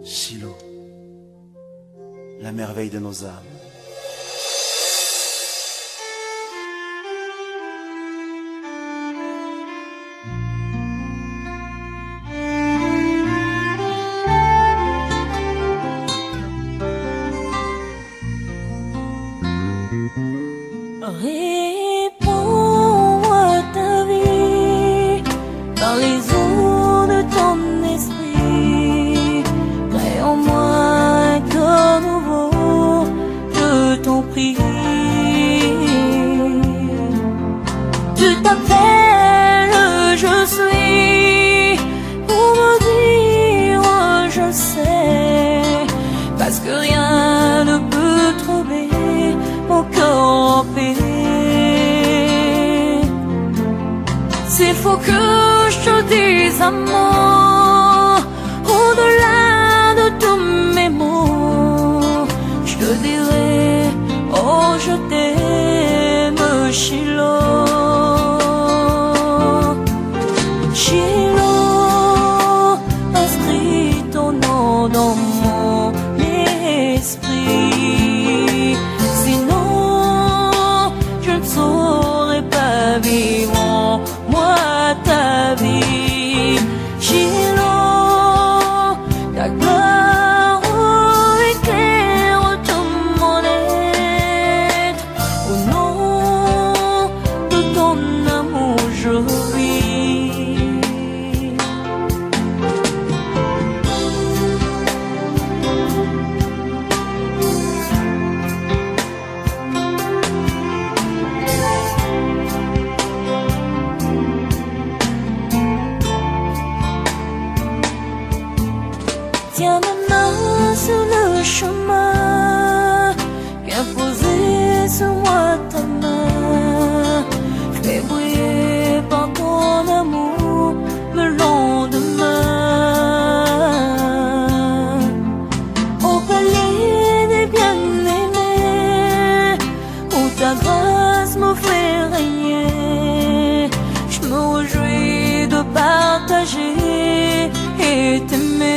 Shiloh, la merveille de nos âmes. Réponds-moi ta vie par les eaux de ton esprit. Crée en moi un corps nouveau, je t'en prie. Tu t'appelles je suis pour me dire je sais, parce que rien ne peut troubler mon corps en paix. S'il faut que je te dise un mot, au-delà de tous mes mots, je te dirai, oh je t'aime, Shiloh. Shiloh, inscris ton nom dans mon esprit, sinon je ne saurais pas vivre en moi ta vie. Shiloh, ta gloire éclaire tout mon être, au nom de ton amour je vis. Tiens ma main sur le chemin, viens poser sur moi ta main. Je vais briller par ton amour le lendemain. Au palais des bien-aimés, où ta grâce me fait régner, je me réjouis de partager et t'aimer.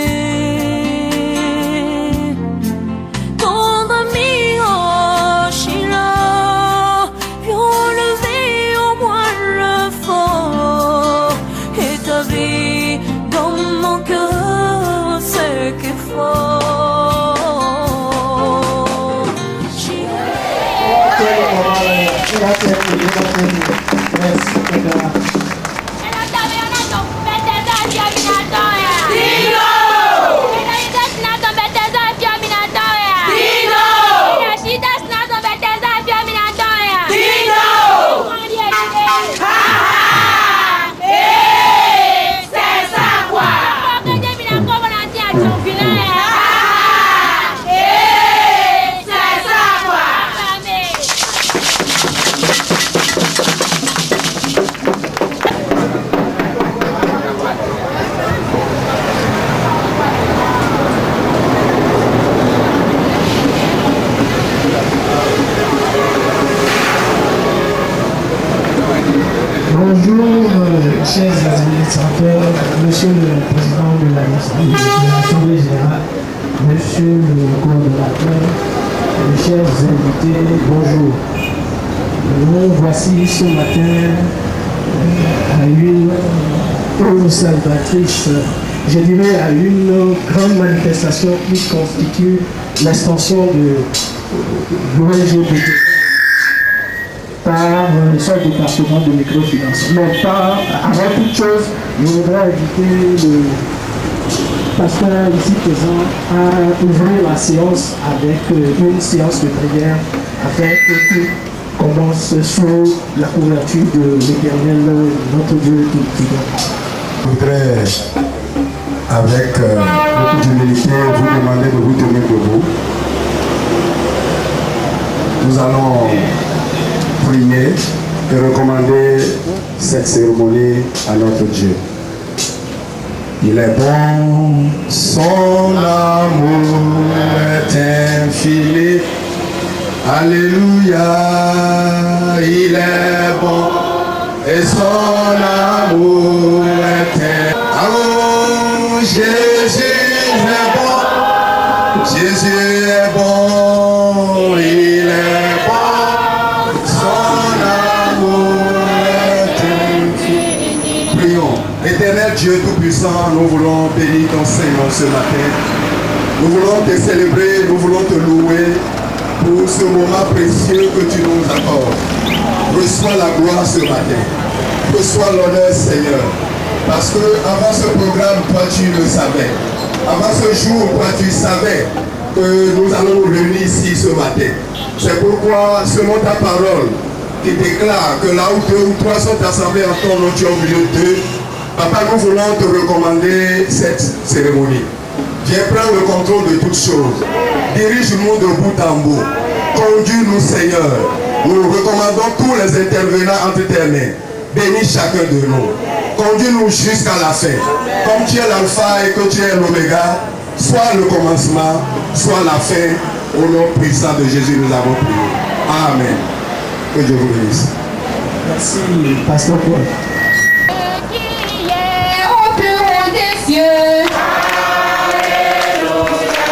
Bonjour, chers administrateurs, monsieur le président de l'Assemblée générale, monsieur le coordonnateur, mes chers invités, bonjour. Nous voici ce matin à une salvatrice, je dirais à une grande manifestation qui constitue l'extension de l'ONG par son département de microfinance. Mais avant toute chose, je voudrais inviter le pasteur ici présent à ouvrir la séance avec une séance de prière afin que tout commence sous la couverture de l'Éternel, notre Dieu tout-puissant. Je voudrais, avec beaucoup d'humilité, vous demander de vous tenir debout. Nous allons prier et recommander cette cérémonie à notre Dieu. Il est bon, son amour est infini. Alléluia, il est bon et son amour est infini. Oh, Jésus est bon. Tout-Puissant, nous voulons bénir ton Seigneur ce matin. Nous voulons te célébrer, nous voulons te louer pour ce moment précieux que tu nous accordes. Reçois la gloire ce matin. Reçois l'honneur, Seigneur. Parce que avant ce programme, toi tu le savais. Avant ce jour, toi tu savais que nous allons nous réunir ici ce matin. C'est pourquoi, selon ta parole, qui déclare que là où 2 ou 3 sont assemblés en ton nom, tu es au milieu d'eux. Papa, nous voulons te recommander cette cérémonie. Viens prendre le contrôle de toutes choses. Dirige-nous de bout en bout. Conduis-nous, Seigneur. Nous recommandons tous les intervenants entre tes mains. Bénis chacun de nous. Conduis-nous jusqu'à la fin. Comme tu es l'alpha et que tu es l'oméga, soit le commencement, soit la fin. Au nom puissant de Jésus, nous avons prié. Amen. Que Dieu vous bénisse. Merci, Pasteur Paul. Qui est au plus haut des cieux.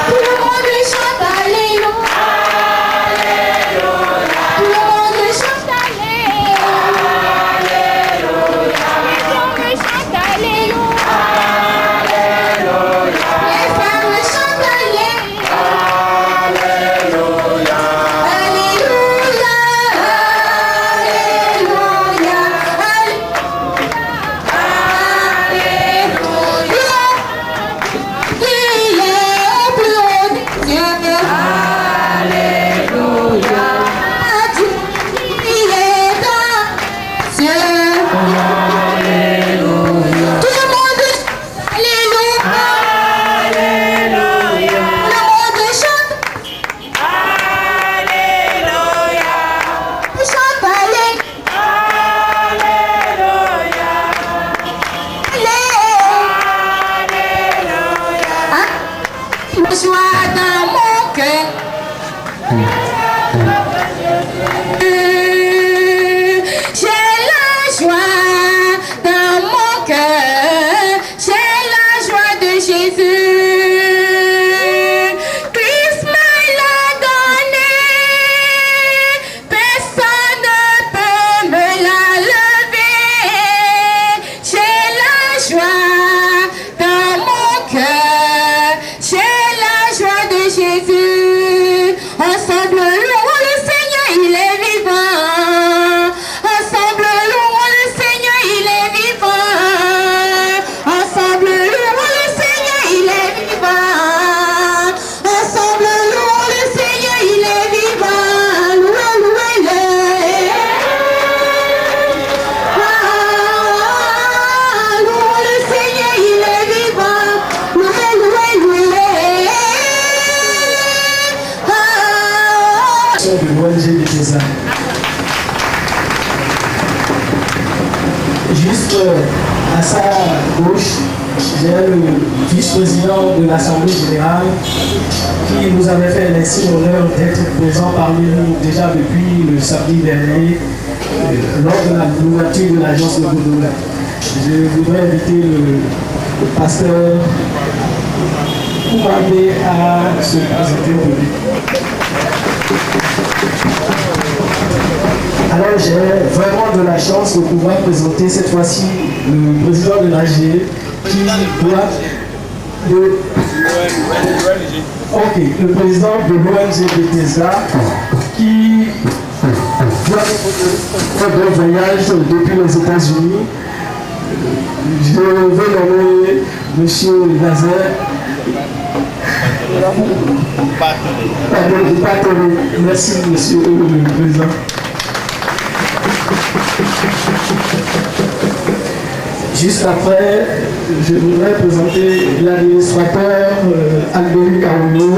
Tout le monde chante Alléluia. Tout le monde chante Alléluia. Les hommes chantent Alléluia. Les femmes chantent Alléluia. Alléluia. Joie dans mon cœur. J'ai la joie dans mon cœur. J'ai la joie de Jésus. Christ me l'a donné. Personne ne peut me la lever. J'ai la joie dans mon cœur. J'ai la joie de Jésus. Ensemble, louons le Seigneur, il est vivant. Ensemble, louons le Seigneur, il est vivant. Ensemble, louons le Seigneur, il est vivant. Ensemble, louons le Seigneur, il est vivant. Louez, louez-le. Louons le Seigneur, il est vivant. Louez, louez, louez. De l'ONG Bethesda. Juste à sa gauche, j'ai le vice-président de l'Assemblée générale qui nous avait fait l'insigne honneur d'être présent parmi nous déjà depuis le samedi dernier lors de la l'ouverture de l'agence de Godola. Je voudrais inviter le pasteur Koumabé à se présenter au public. Alors j'ai vraiment de la chance de pouvoir présenter cette fois-ci le président de l'AG qui doit le président de l'ONG Bethesda qui doit faire un voyage depuis les États-Unis. Je vais nommer M. Nazaire. Merci, monsieur le président. Juste après, je voudrais présenter l'administrateur Albéric Aouno,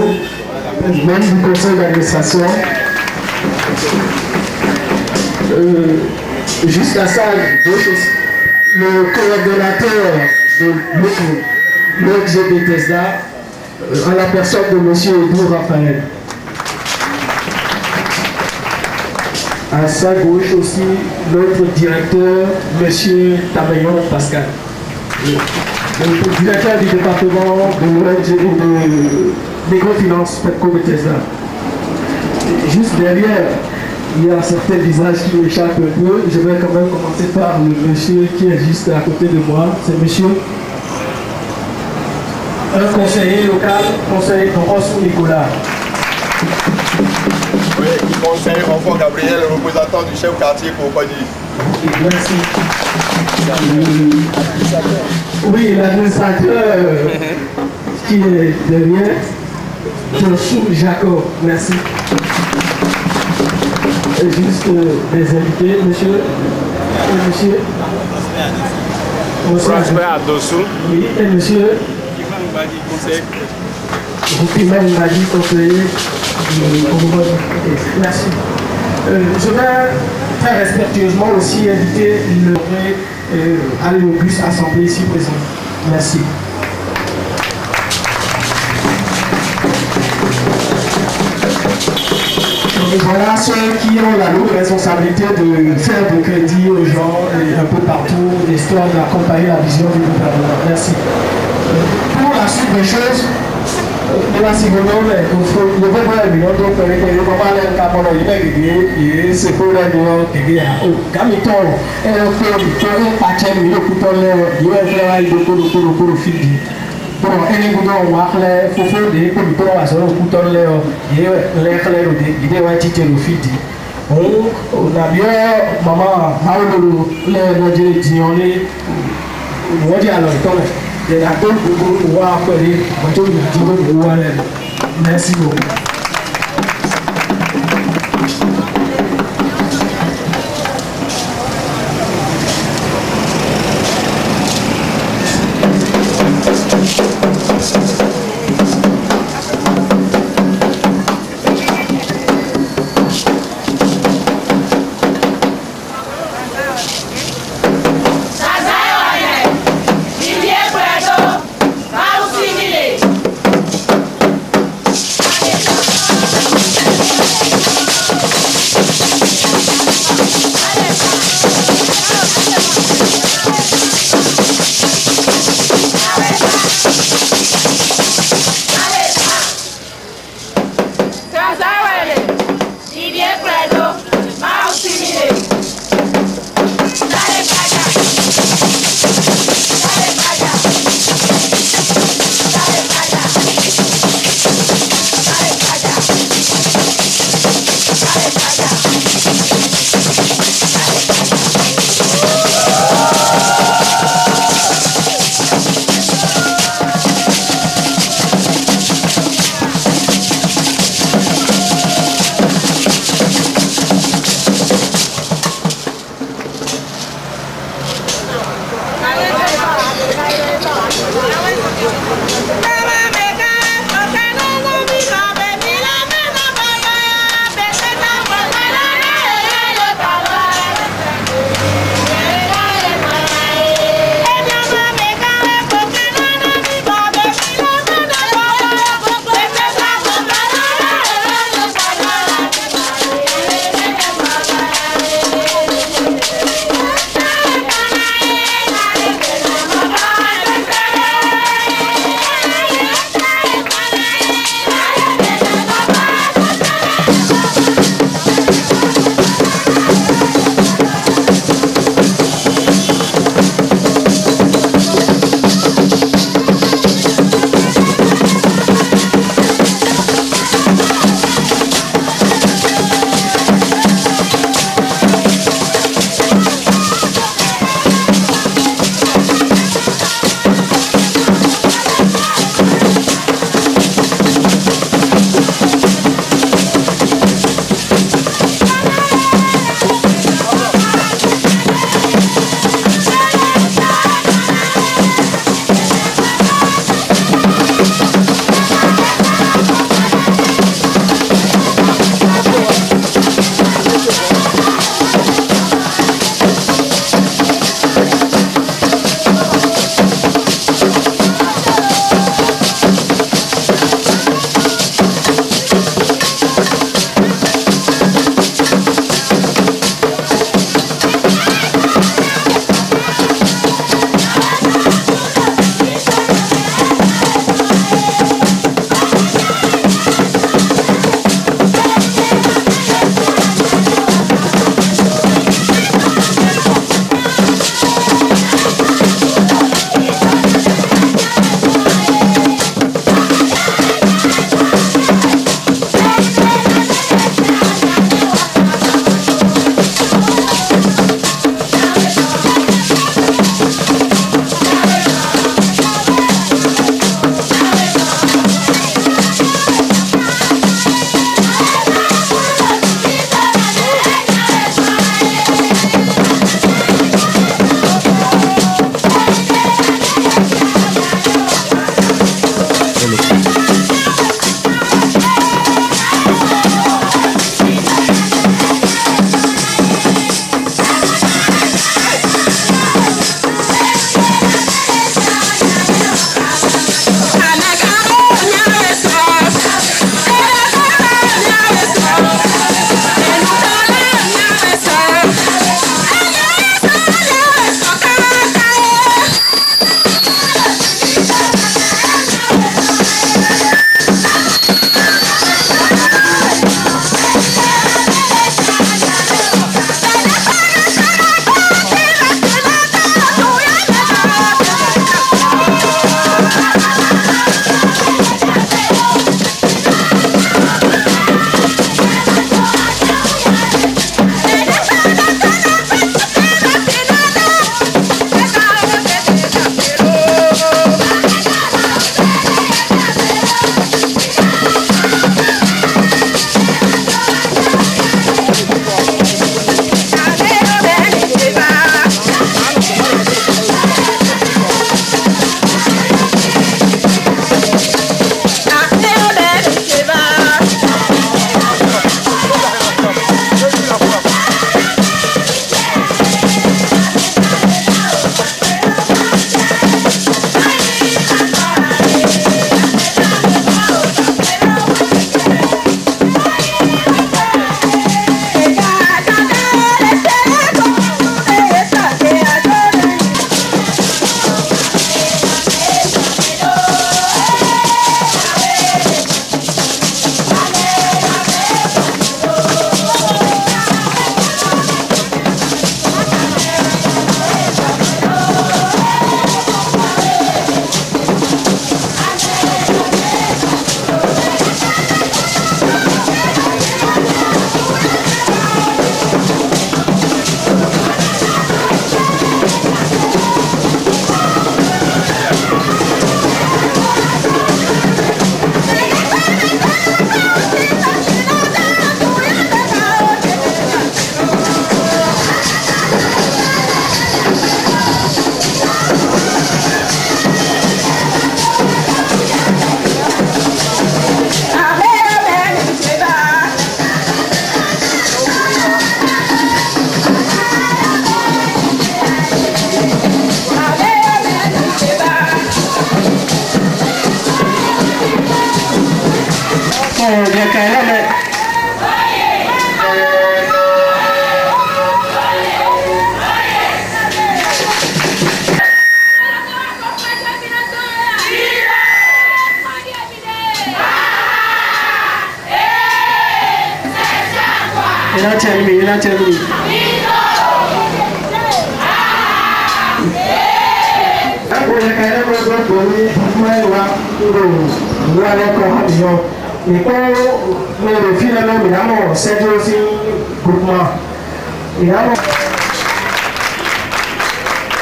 membre du conseil d'administration. Juste à ça, le coordonnateur de l'ONG Bethesda, en la personne de M. Edou Raphaël. À sa gauche aussi, notre directeur, M. Tabayon Pascal. Le directeur du département de l'ONG de microfinance Petco Bethesda. Juste derrière, il y a certains visages qui m'échappent un peu. Je vais quand même commencer par le monsieur qui est juste à côté de moi. C'est monsieur un conseiller local, conseiller Rossou Nicolas. Oui, conseiller Enfant Gabriel, représentant du chef quartier pour Padi. Ok, merci. Oui, l'administrateur qui est derrière, Joshua Jacob, merci. Et juste des invités, monsieur. Monsieur. Prosper Adossou. Oui, et monsieur. Rupimel Mbadi, conseiller. Merci. Je vais très respectueusement aussi inviter le aller au bus assemblée ici présent. Merci. Et voilà ceux qui ont la lourde responsabilité de faire de crédit aux gens un peu partout, histoire d'accompagner la vision du gouvernement. Merci. Pour la suite des choses, bon, any good on Wakle, Fofo, the Economic was all put on Leo, Lekle, the Dewati Fiti. Oh, Nabia, Mama, Maulu, Leo, only what you are not. Then I don't go to walk for it, but you will go Merci beaucoup.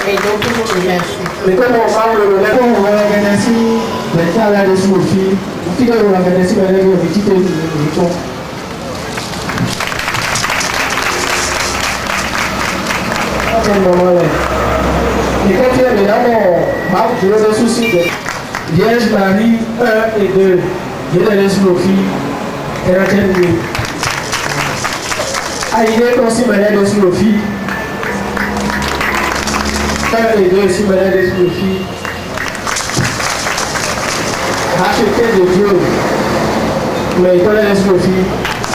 Et donc, mais comme on parle de l'élève, on va organiser les cas là dessus au fil. Au fil, on va organiser les petits électrons. À ce moment-là. Et quand il y a maintenant, je vais des soucis de Vierge Marie 1 et 2. Je vais laisser au fil. Et la tienne. Aïe, comme si manière dessus au fil. Et deux ici, madame des filles, acheter de Dieu, mais il connaît les filles,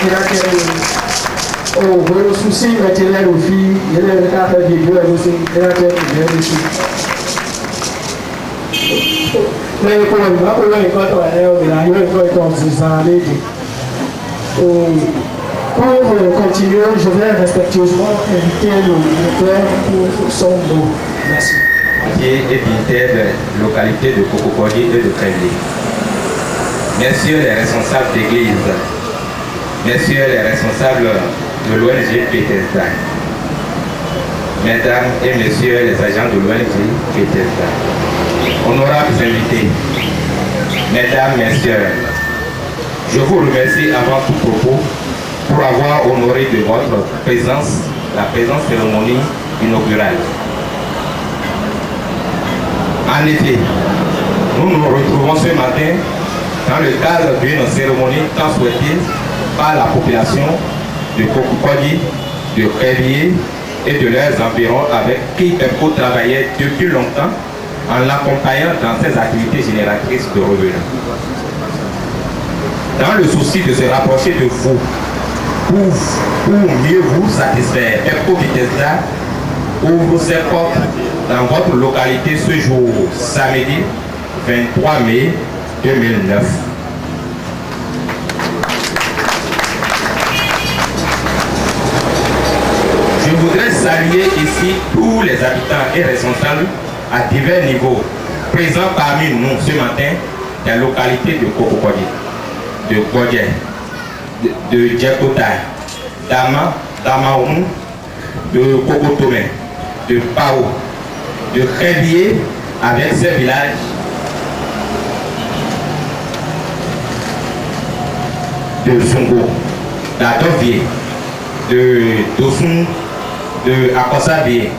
il a quel au souci matériel aux filles, il y a le cas de Dieu aussi, il a quel de mais pour le moment, pour le moment, il a eu pour continuer, je vais respectueusement inviter le père pour son mot. Merci. Et militaire de localité de Kokokodi et de Kremlin. Messieurs les responsables d'église, messieurs les responsables de l'ONG Bethesda, mesdames et messieurs les agents de l'ONG Bethesda, honorables invités, mesdames, messieurs, je vous remercie avant tout propos pour avoir honoré de votre présence la présente cérémonie inaugurale. En effet, nous nous retrouvons ce matin dans le cadre d'une cérémonie tant souhaitée par la population de Kokokodi, de Crévier et de leurs environs avec qui PEPCO travaillait depuis longtemps en l'accompagnant dans ses activités génératrices de revenus. Dans le souci de se rapprocher de vous, pour mieux vous satisfaire, PEPCO Bethesda ouvre ses portes dans votre localité ce jour, samedi 23 mai 2009. Je voudrais saluer ici tous les habitants et responsables à divers niveaux présents parmi nous ce matin dans la localité de Kokokodi, de Godje, de Djekota, d'Amaoum, de Kokotome, de Pao, de Crévier avec ses villages, de Songo, d'Adovier, de Dosun, de Akosabié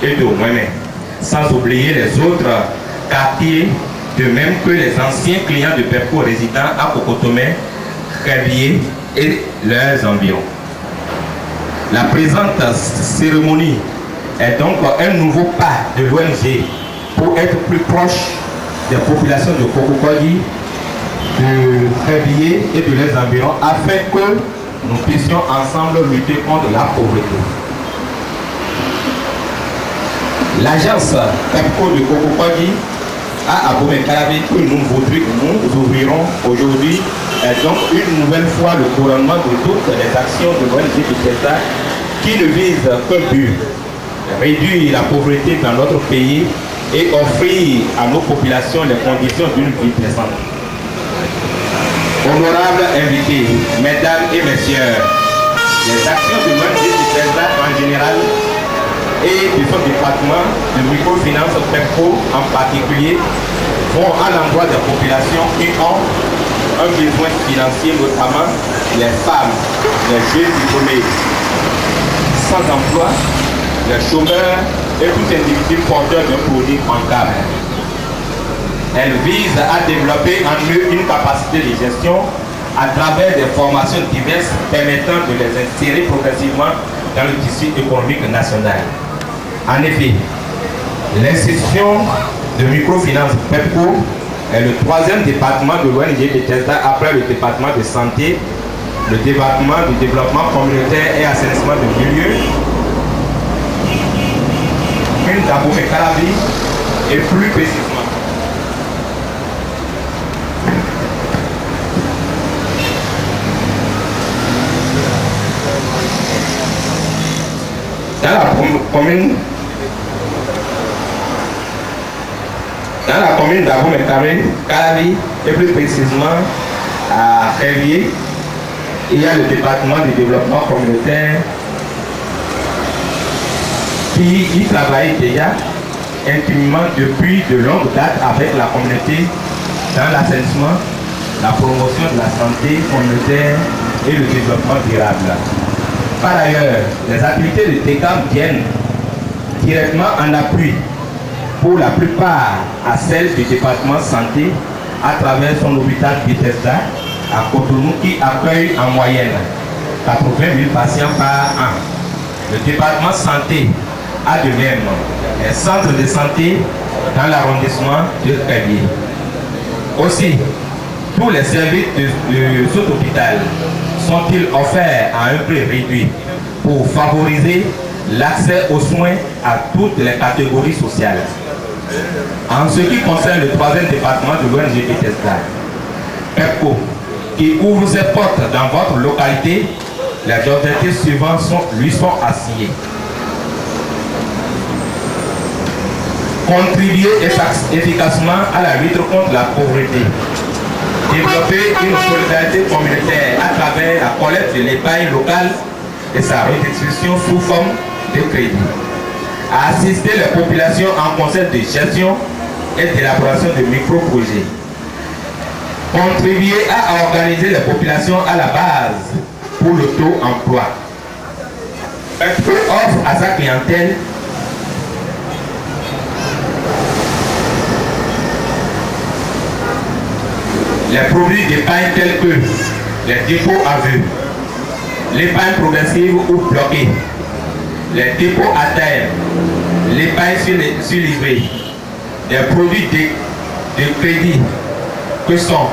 et de Ouémé, sans oublier les autres quartiers, de même que les anciens clients de PEPCO résidant à Kokotome, Crévier et leurs environs. La présente cérémonie est donc un nouveau pas de l'ONG pour être plus proche des populations de Kokokodi, de Crévier et de leurs environs afin que nous puissions ensemble lutter contre la pauvreté. L'agence PEPCO de Kokokodi à Abomey-Calavi que nous ouvrirons aujourd'hui est donc une nouvelle fois le couronnement de toutes les actions de l'ONG Bethesda qui ne visent que but réduire la pauvreté dans notre pays et offrir à nos populations les conditions d'une vie décente. Honorables invités, mesdames et messieurs, les actions de l'ONG Bethesda en général et de son département de microfinance PEPCO en particulier vont à l'endroit des populations qui ont un besoin financier, notamment les femmes, les jeunes diplômés sans emploi, les chômeurs et tout individu porteur d'un produit bancable. Elle vise à développer en eux une capacité de gestion à travers des formations diverses permettant de les insérer progressivement dans le tissu économique national. En effet, l'institution de microfinance PEPCO est le troisième département de l'ONG Bethesda après le département de santé, le département du développement communautaire et assainissement de milieu, une d'Abomey Calavi et plus précisément dans la commune d'Abomey Calavi et plus précisément à Révier, il y a le département du développement communautaire qui y travaille déjà intimement depuis de longues dates avec la communauté dans l'assainissement, la promotion de la santé communautaire et le développement durable. Par ailleurs, les activités de TECAM viennent directement en appui pour la plupart à celles du département santé à travers son hôpital Bethesda à Cotonou qui accueille en moyenne 80 000 patients par an. Le département santé a de même un centre de santé dans l'arrondissement de Révier. Aussi, tous les services de cet hôpital sont-ils offerts à un prix réduit pour favoriser l'accès aux soins à toutes les catégories sociales. En ce qui concerne le troisième département de l'ONG Bethesda, PEPCO, qui ouvre ses portes dans votre localité, les objectifs suivants lui sont assignés. Contribuer efficacement à la lutte contre la pauvreté. Développer une solidarité communautaire à travers la collecte de l'épargne locale et sa redistribution sous forme de crédit. Assister les populations en concept de gestion et d'élaboration de micro-projets. Contribuer à organiser les populations à la base pour le taux-emploi. Offre à sa clientèle les produits d'épargne tels que les dépôts à vue, l'épargne progressive ou bloquée, les dépôts à terre, l'épargne sur livret, les produits de crédit que sont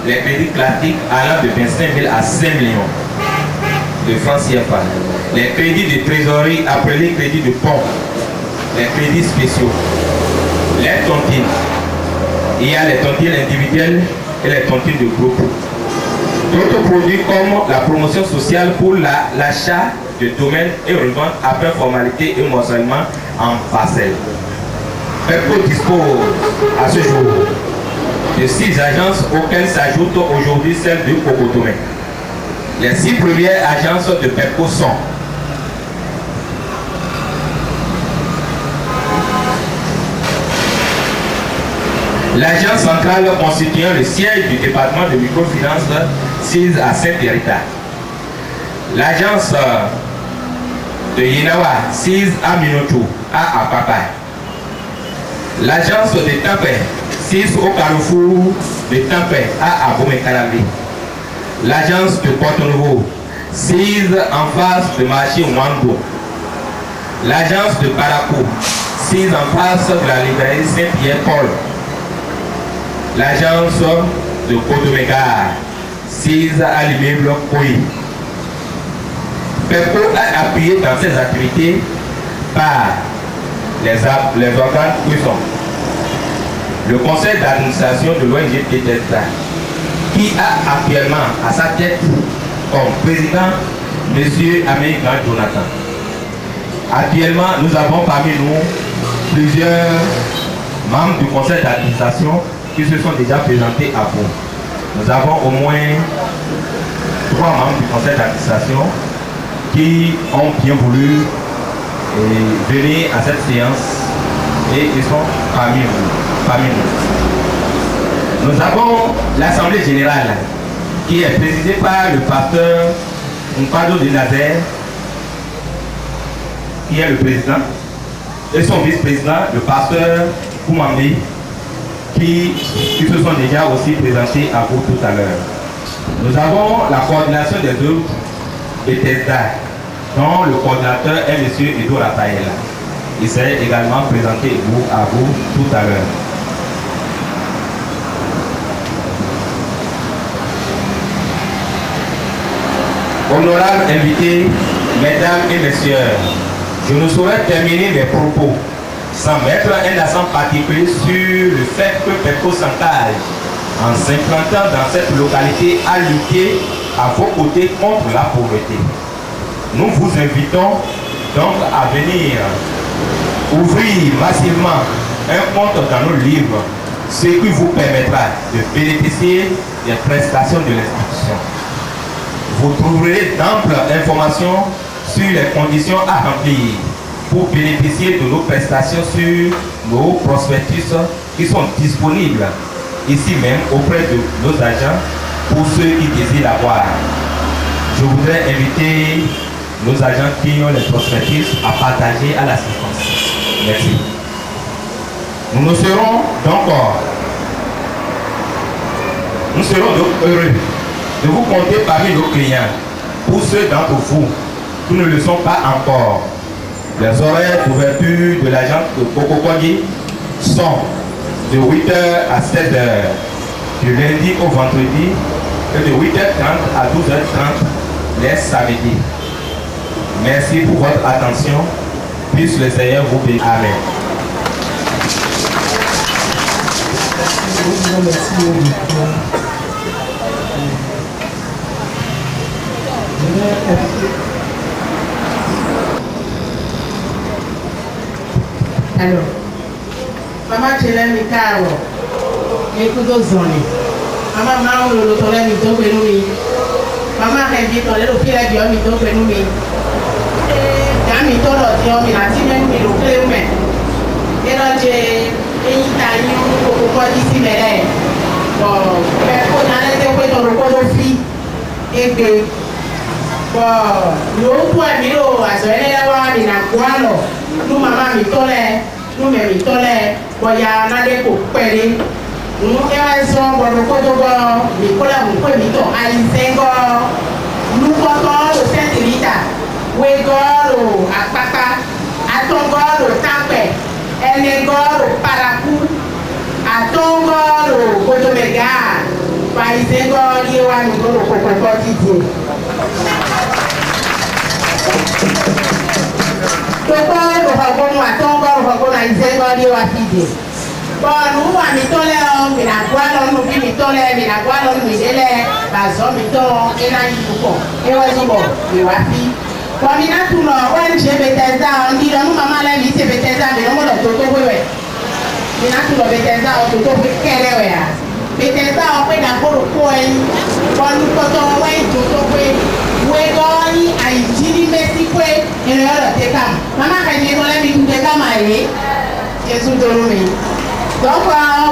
les crédits classiques allant de 25 000 à 5 millions de francs CFA, les crédits de trésorerie appelés crédits de pont, les crédits spéciaux, les tontines. Il y a les tontines individuelles et les tontines de groupe. D'autres produits comme la promotion sociale pour l'achat de domaines et revente après formalité et morcellement en parcelle. PEPCO dispose à ce jour de 6 agences auxquelles s'ajoutent aujourd'hui celles de Cocotomé. Les 6 premières agences de PEPCO sont l'agence centrale constituant le siège du département de microfinance sise à Saint-Hérita. L'agence de Yenawa sise à Minotou, à Apapa. L'agence de Tampé sise au Carrefour de Tampé, à Abomey Calavi. L'agence de Porto-Nouveau sise en face du marché Wando. L'agence de Parakou sise en face de la librairie Saint-Pierre-Paul. L'agence de Cotoméga sise à l'immeuble Koui. PEPCO a appuyé dans ses activités par les organes qui sont le conseil d'administration de l'ONG Bethesda, qui a actuellement à sa tête comme président M. Américain Jonathan. Actuellement, nous avons parmi nous plusieurs membres du conseil d'administration qui se sont déjà présentés à vous. Nous avons au moins 3 membres du conseil d'administration qui ont bien voulu venir à cette séance et ils sont parmi nous. Nous avons l'Assemblée générale qui est présidée par le pasteur Mpado de Nazaire, qui est le président, et son vice-président, le pasteur Koumambi, qui se sont déjà aussi présentés à vous tout à l'heure. Nous avons la coordination des œuvres Bethesda, dont le coordinateur est M. Edo Raphaël. Il s'est également présenté à vous tout à l'heure. Honorables invités, mesdames et messieurs, je ne saurais terminer mes propos sans mettre un accent particulier sur le fait que Pepco s'engage en s'implantant dans cette localité à lutter à vos côtés contre la pauvreté. Nous vous invitons donc à venir ouvrir massivement un compte dans nos livres, ce qui vous permettra de bénéficier des prestations de l'institution. Vous trouverez d'amples informations sur les conditions à remplir pour bénéficier de nos prestations sur nos prospectus qui sont disponibles ici même auprès de nos agents pour ceux qui désirent l'avoir. Je voudrais inviter nos agents qui ont les prospectus à partager à l'assistance. Merci. Nous serons donc heureux de vous compter parmi nos clients. Pour ceux d'entre vous qui ne le sont pas encore, les horaires d'ouverture de l'agence de Cococoli sont de 8h à 7h, du lundi au vendredi, et de 8h30 à 12h30 les samedis. Merci pour votre attention. Puisse le Seigneur vous bénir. Amen. Alors, maman Chelem Mikaro, écoute aux zones. Maman Mao le tolère mito benumi. Maman Révi tolère le pire de mito benumi. Dami tolo dio mi la time mi lo cleume. Era je eitaño ko disi mere. Bon, per ko nane te ko to ko do fi. Ege. Bon, yo tu amiro azole la wa mi na kwalo. Nu mama mi tole, nu me mi tole, boya na de ko pere. Nu e wa so bo ko to go, mi ko la mu ko mi to ai sengo. Nu ko to lo sentirita. We go lo apapa, atongo lo tampe, ene go lo paraku, atongo lo ko to mega. Pa sengo ye wa mi go lo ko titi. Toto lo hagono atongo lo hagono izengo dio afide. Bon, nous va mi tole o mi na gwalo no bi mi tole mi na gwalo mi dele ba zo mi to e na yuko. E wa zo bo mi wa fi. Bon, mi na tu no wa nje beteza on di no mama le mi se beteza mi no mo lo toto wewe. Mi na tu no beteza o toto kere we ya. Beteza o pe na ko ko en. Bon, toto we toto we we go ni ai jini mesi kwe ene ora te kam. Mama ka ni no le mi te kam ai. Yesu doro mi. Donc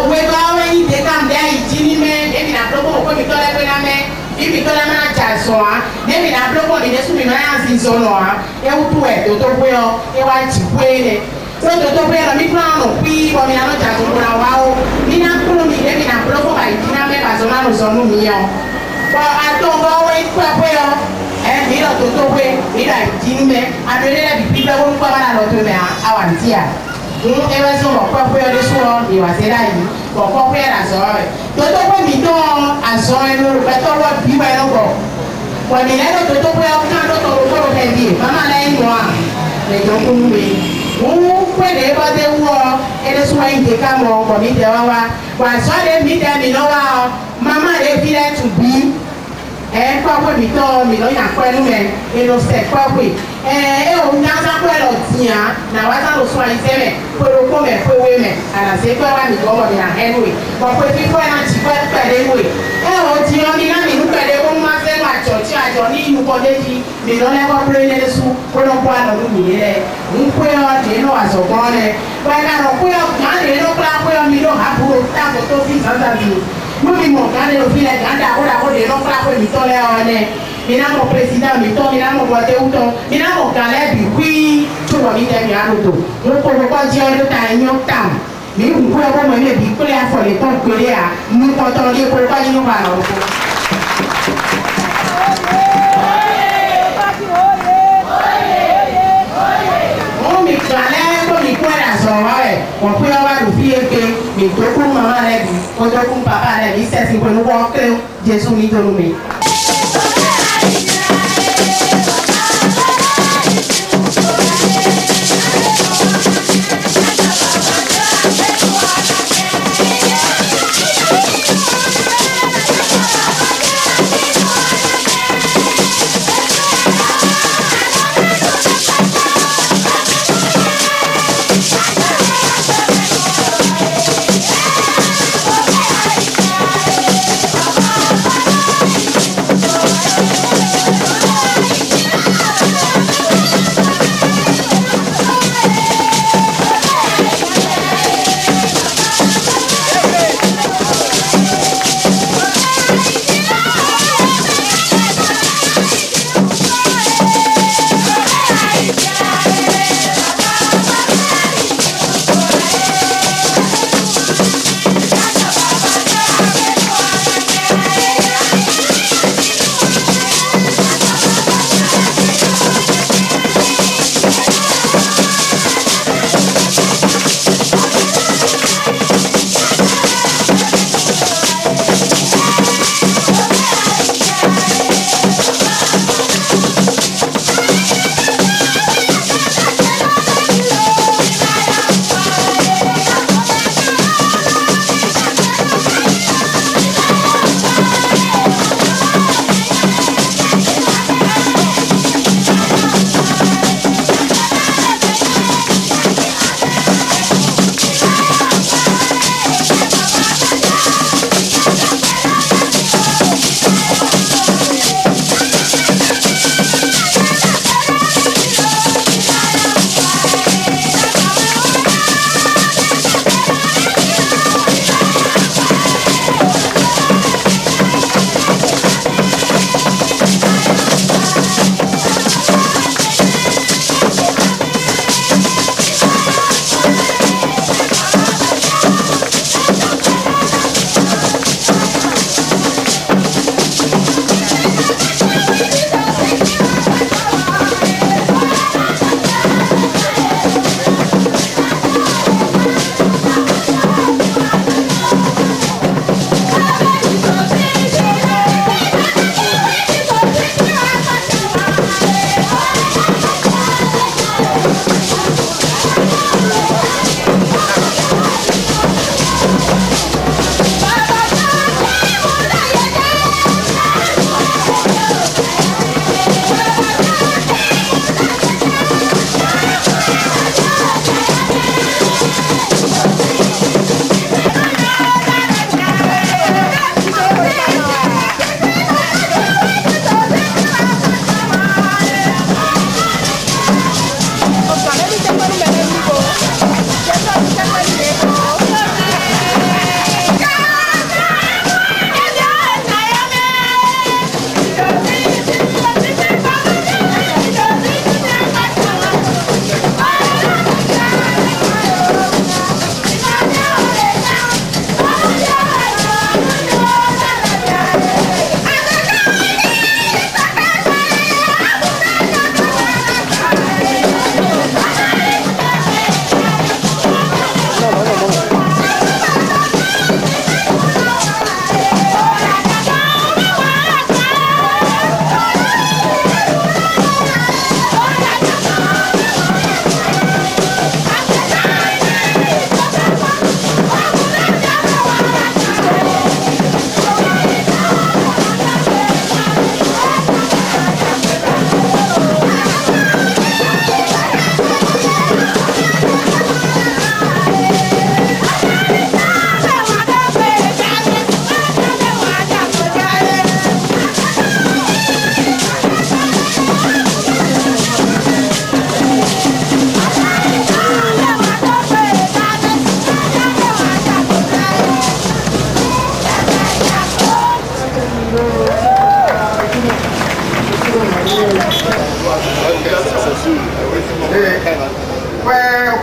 we go ni te kam de ai jini me e mi na blogo ko mi to le pe na me. I mi to le na ja so a. Ne mi na blogo mi de su mi na ya sin so no a. E u tu e to we o e wa ji we ne. So to we no mi plan no pi bo mi na no ja so na wa o. Mi na ku mi de mi na blogo ba jina me ba so na no so no mi o. Bo atongo we kwa we o. Mi lo toto we mi la jinme adele la bi pe won kwa bana lo to me awantia e wa so mo kwa de so mi wa se dai ko ko la so re toto we mi to aso e no be to wa bi wa no go ko mi le toto we o kan to ko ke bi mama la en wa le jo ku mi kwe de ba de wo e de so in de ka mo ko mi de wa so de mi de mi no wa mama de fi le to be kwa mi to mi lo ya kwa nu me e no se kwa o na sa kwa lo tia na wa ta lo so ai se me ko me we me ala se kwa wa mi go mo na anyway ko fi kwa na ti kwa de we o ti o ni na mi nu de ko ma se ma church ajo ni nu ko de ji mi lo le ko pre ne su ko no kwa no mi le kwe o de no aso ko le kwa na ro kwe o ma de no kla kwe o mi lo ha bu ta ko to fi sa bi Mami mo kane lo file ganda ora ko de no kla ko mi to le one mi na mo president mi to mi na mo bote uto mi na mo kale bi wi to mo mi de mi anu to mo ko ko ji o ta nyo tam mi ku ko ko mo me bi ko le afo le to ko le a mi ko to le ko ba ni ba lo ko mi kale ko mi ko la so wa e ko ko wa do fi eke mi to ku mama le bi ko to ku papa le bi se si ko no wo kre Jesu mi to mi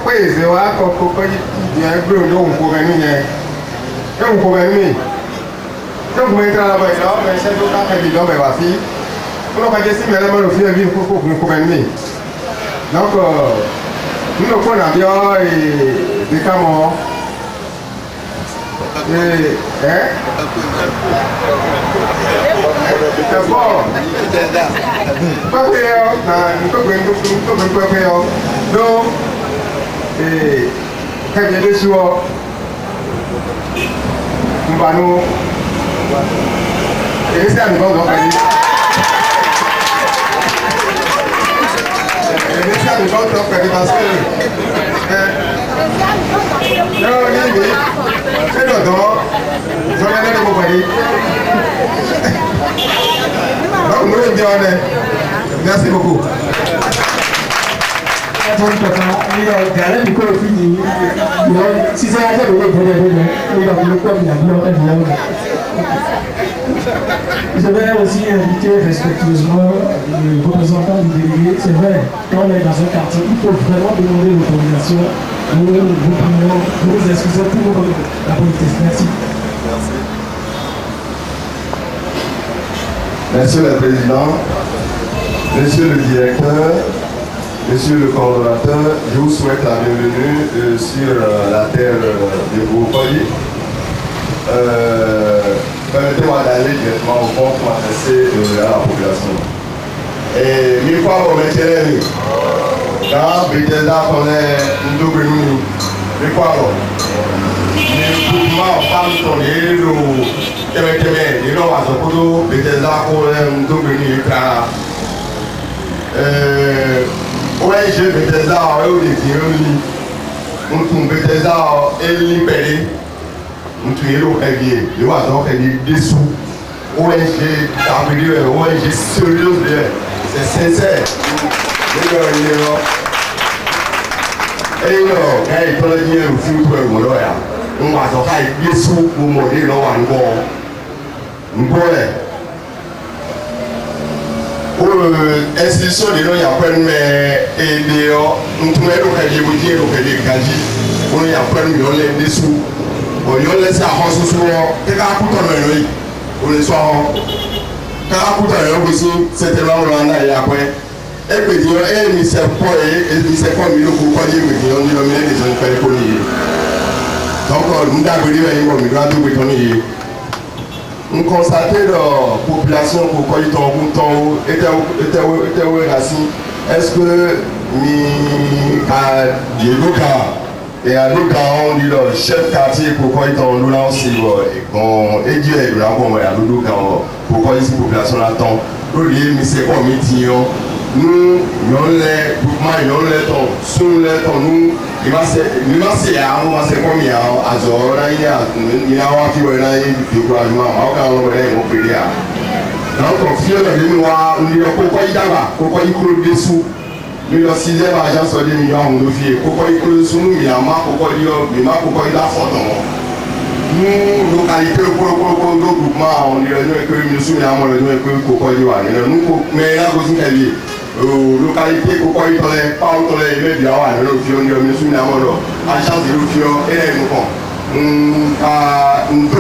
Kwezi wako kukoji ya bro ndo mkubeni nye. Ndo mkubeni. Ndo mwentra la baina wa mwense ndo kaka di ndo basi. Kuno kwa jesi mele mo fi vi ko mkubeni. Donc nous ko na bio e de kamo D'abord, donc, quand il est sur Mbano, et c'est un bon donc parce que non, c'est dedans, j'en ai de compagnie. Merci beaucoup. Si c'est un je vais aussi inviter respectueusement le représentant du délégué. C'est vrai, quand on est dans un quartier, il faut vraiment demander l'autorisation. Nous vous excusez pour la politesse. Merci. Monsieur le Président, Monsieur le Directeur, Monsieur le Coordonnateur, je vous souhaite la bienvenue sur la terre de Bourgogne. Permettez-moi d'aller directement au fond pour m'adresser à la population. Et mille fois pour m'intéresser, quand Bethesda connaît une double nuit, mille fois pour les groupements femmes sont les loups. Il y a Bethesda connaît une double nuit. ONG Bethesda a eu des théories. On Bethesda est libéré. On tue l'eau régulier. Il y a des dessous. ONG stabilisée, ONG sérieuse. C'est sincère. Et non, quand il prend le lien au fil de l'eau, on va se faire des dessous pour mourir dans un bon. Un bon. Pour l'institution de l'eau, il y a plein de aider. On trouve l'eau régulier, l'eau régulier. On y a plein de dessous. On y a laissé à France souvent. Qu'est-ce qu'on a coupé dans le on le soir. Quand on a coupé dans le aussi, c'était là où on a et après. Et puis, il y a un ministère pour et ministère pour le coup, pour dire que on dit le ministère des affaires économiques. Donc, nous avons dit que nous avons dit nous constatons la population pour quoi ils sont était racine. Est-ce que à Diego et à l'autre on dit le chef quartier pourquoi ils sont là aussi et Dieu est là pour moi à l'autre pourquoi ici population attend le lieu mais c'est comme métier nous les groupements les temps sous les temps nous il va c'est comme il y a azor il y a qui va là il découragement on donc on fait le mémoire on dit pourquoi il là pourquoi il coule dessous nous le sixième agent sur 2 millions de filles pourquoi il coule sous nous il y a pourquoi il a photo nous localité pour le groupement on dit que nous sommes là on dit que pourquoi il va nous mais là aussi localité pourquoi il est pas autant les médias on nous sommes là agence de l'office et nous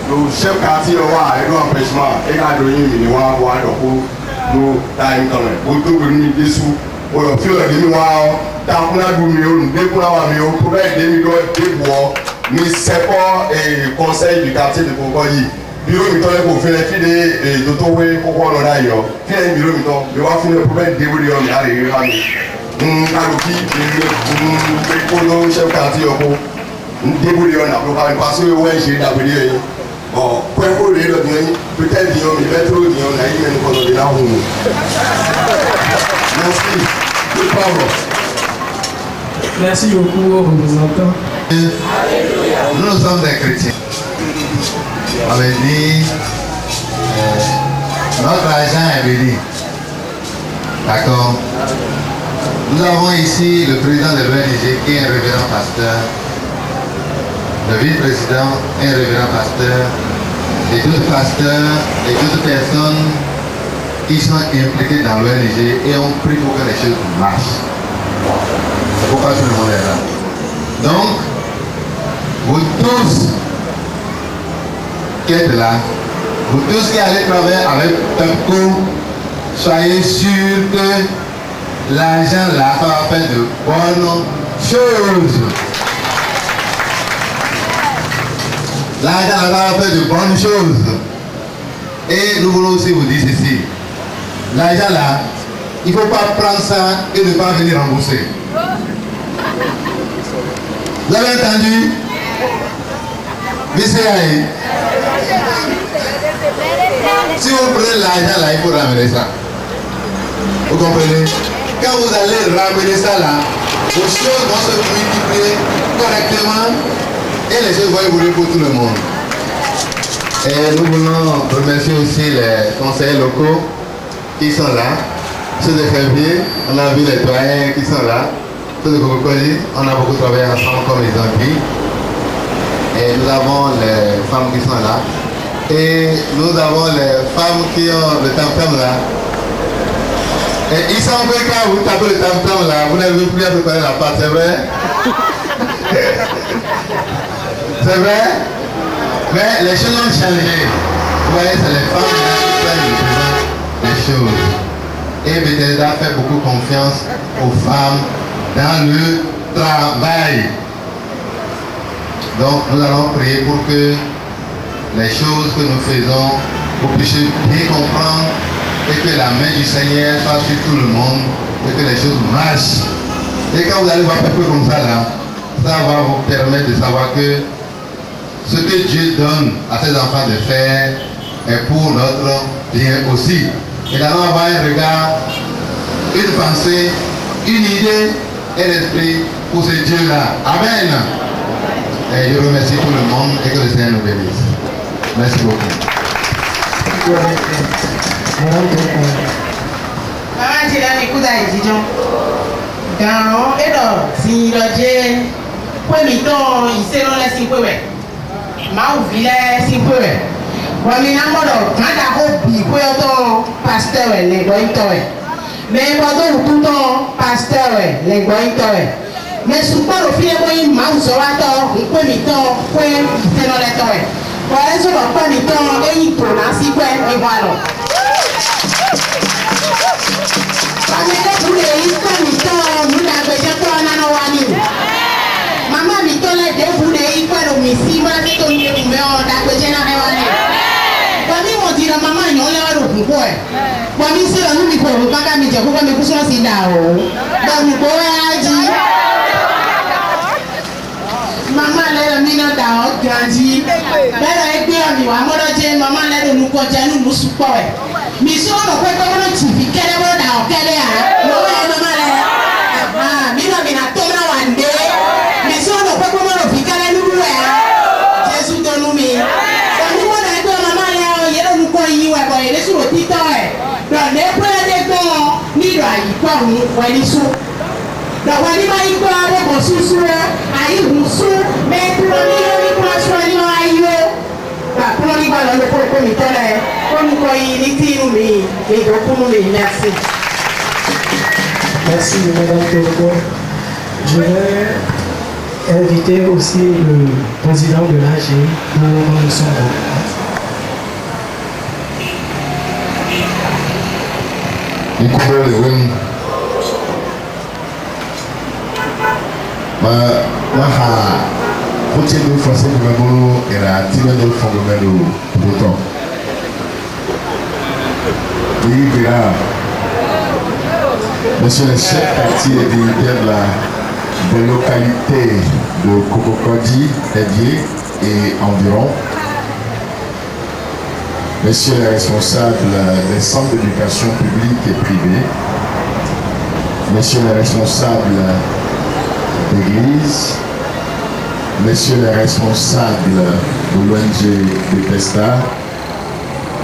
le chef quartier a un empêchement et a donné une nous time pour tout venir dessous pour le fil de mémoire tant qu'on a pour aider mais c'est pas conseil du quartier de Bourgogne bureau pour faire les filles d'autoway pour on a yo fait bureau mais va finir pour être débrouillé on arrive le chef quartier pour débrouillé on a parce que ouais j'ai d'abord bon, pour les autres, peut-être qu'ils ont mis trop de gens, ils ont mis là où. Merci. Merci beaucoup aux représentants. Nous sommes des chrétiens. On avait dit, notre agent est béni. D'accord. Nous avons ici le président de l'ONG qui est un révérend pasteur. Le vice-président est un révérend pasteur, et d'autres pasteurs et d'autres personnes qui sont impliquées dans l'ONG et ont pris pour que les choses marchent. C'est pourquoi tout le monde est là. Donc, vous tous qui êtes là, vous tous qui allez travailler avec Pepco, soyez sûrs que l'argent là va faire de bonnes choses. L'argent va faire de bonnes choses. Et nous voulons aussi vous dire ceci. L'argent là, il ne faut pas prendre ça et ne pas venir rembourser. Vous avez entendu? Monsieur Aïe, si vous prenez l'argent là, il faut ramener ça. Vous comprenez? Quand vous allez ramener ça là, vos choses vont se multiplier correctement et les choses vont évoluer pour tout le monde. Et nous voulons remercier aussi les conseillers locaux qui sont là. Ceux de Février, on a vu les doyens qui sont là. Ceux de Cococoli, on a beaucoup travaillé ensemble comme les amis. Et nous avons les femmes qui sont là. Et nous avons les femmes qui ont le tam-tam là. Et il semble que quand vous tapez le tam-tam là, vous n'avez plus à préparer la pâte, c'est vrai? C'est vrai? Mais les choses ont changé. Vous voyez, c'est les femmes qui prennent les choses. Et Bethesda fait beaucoup confiance aux femmes dans le travail. Donc nous allons prier pour que les choses que nous faisons, vous puissiez bien comprendre et que la main du Seigneur soit sur tout le monde et que les choses marchent. Et quand vous allez voir un peu comme ça là, ça va vous permettre de savoir que ce que Dieu donne à ses enfants de faire est pour notre bien aussi. Et nous allons avoir un regard, une pensée, une idée et l'esprit pour ce Dieu-là. Amen. Et je remercie tout le monde et que le Seigneur nous bénisse. Merci beaucoup. Maman, j'ai la écoute à Dijon. Dans et dans, si le Dieu, pour mi-temps, il s'est dans la simpoué. Ma ouvrière, simpoué. Moi, je suis un pasteur, les goïtois. Mais pendant tout le temps, pasteur, les goïtois. Mais souvent, le filet, moi, je suis un peu mi-temps, pour mi-temps dans les toits. Voilà, je ne vais pas mi-temps, et il prononce, et voilà. Maman mi tole de vous ne ipero mi si ma ki to ni me o da ko je na he wa ni. Ba mi mo di na mama yan le wa ro kun ko e. Ba mi se la nu mi ko ba ka mi je ko mi ku so si da o. Ba mi ko wa ji. Mama le la mi na da o ganji. Ba la e pe mi wa mo do je mama le do nu ko je nu mu su po e. Mi so no pe ko no ti fi kele wo da o kele a. Mo wa e mama le. Ah, mi na to na one day. Jésus donne-nous. Merci, Madame Toko. Je vais inviter aussi le président de l'AG pour son groupe. Monsieur le chef quartier des localités de Cococoli, Edier et environ, Monsieur les responsables des centres d'éducation publique et privée, Monsieur les responsables d'église, Messieurs les responsables de l'ONG Bethesda,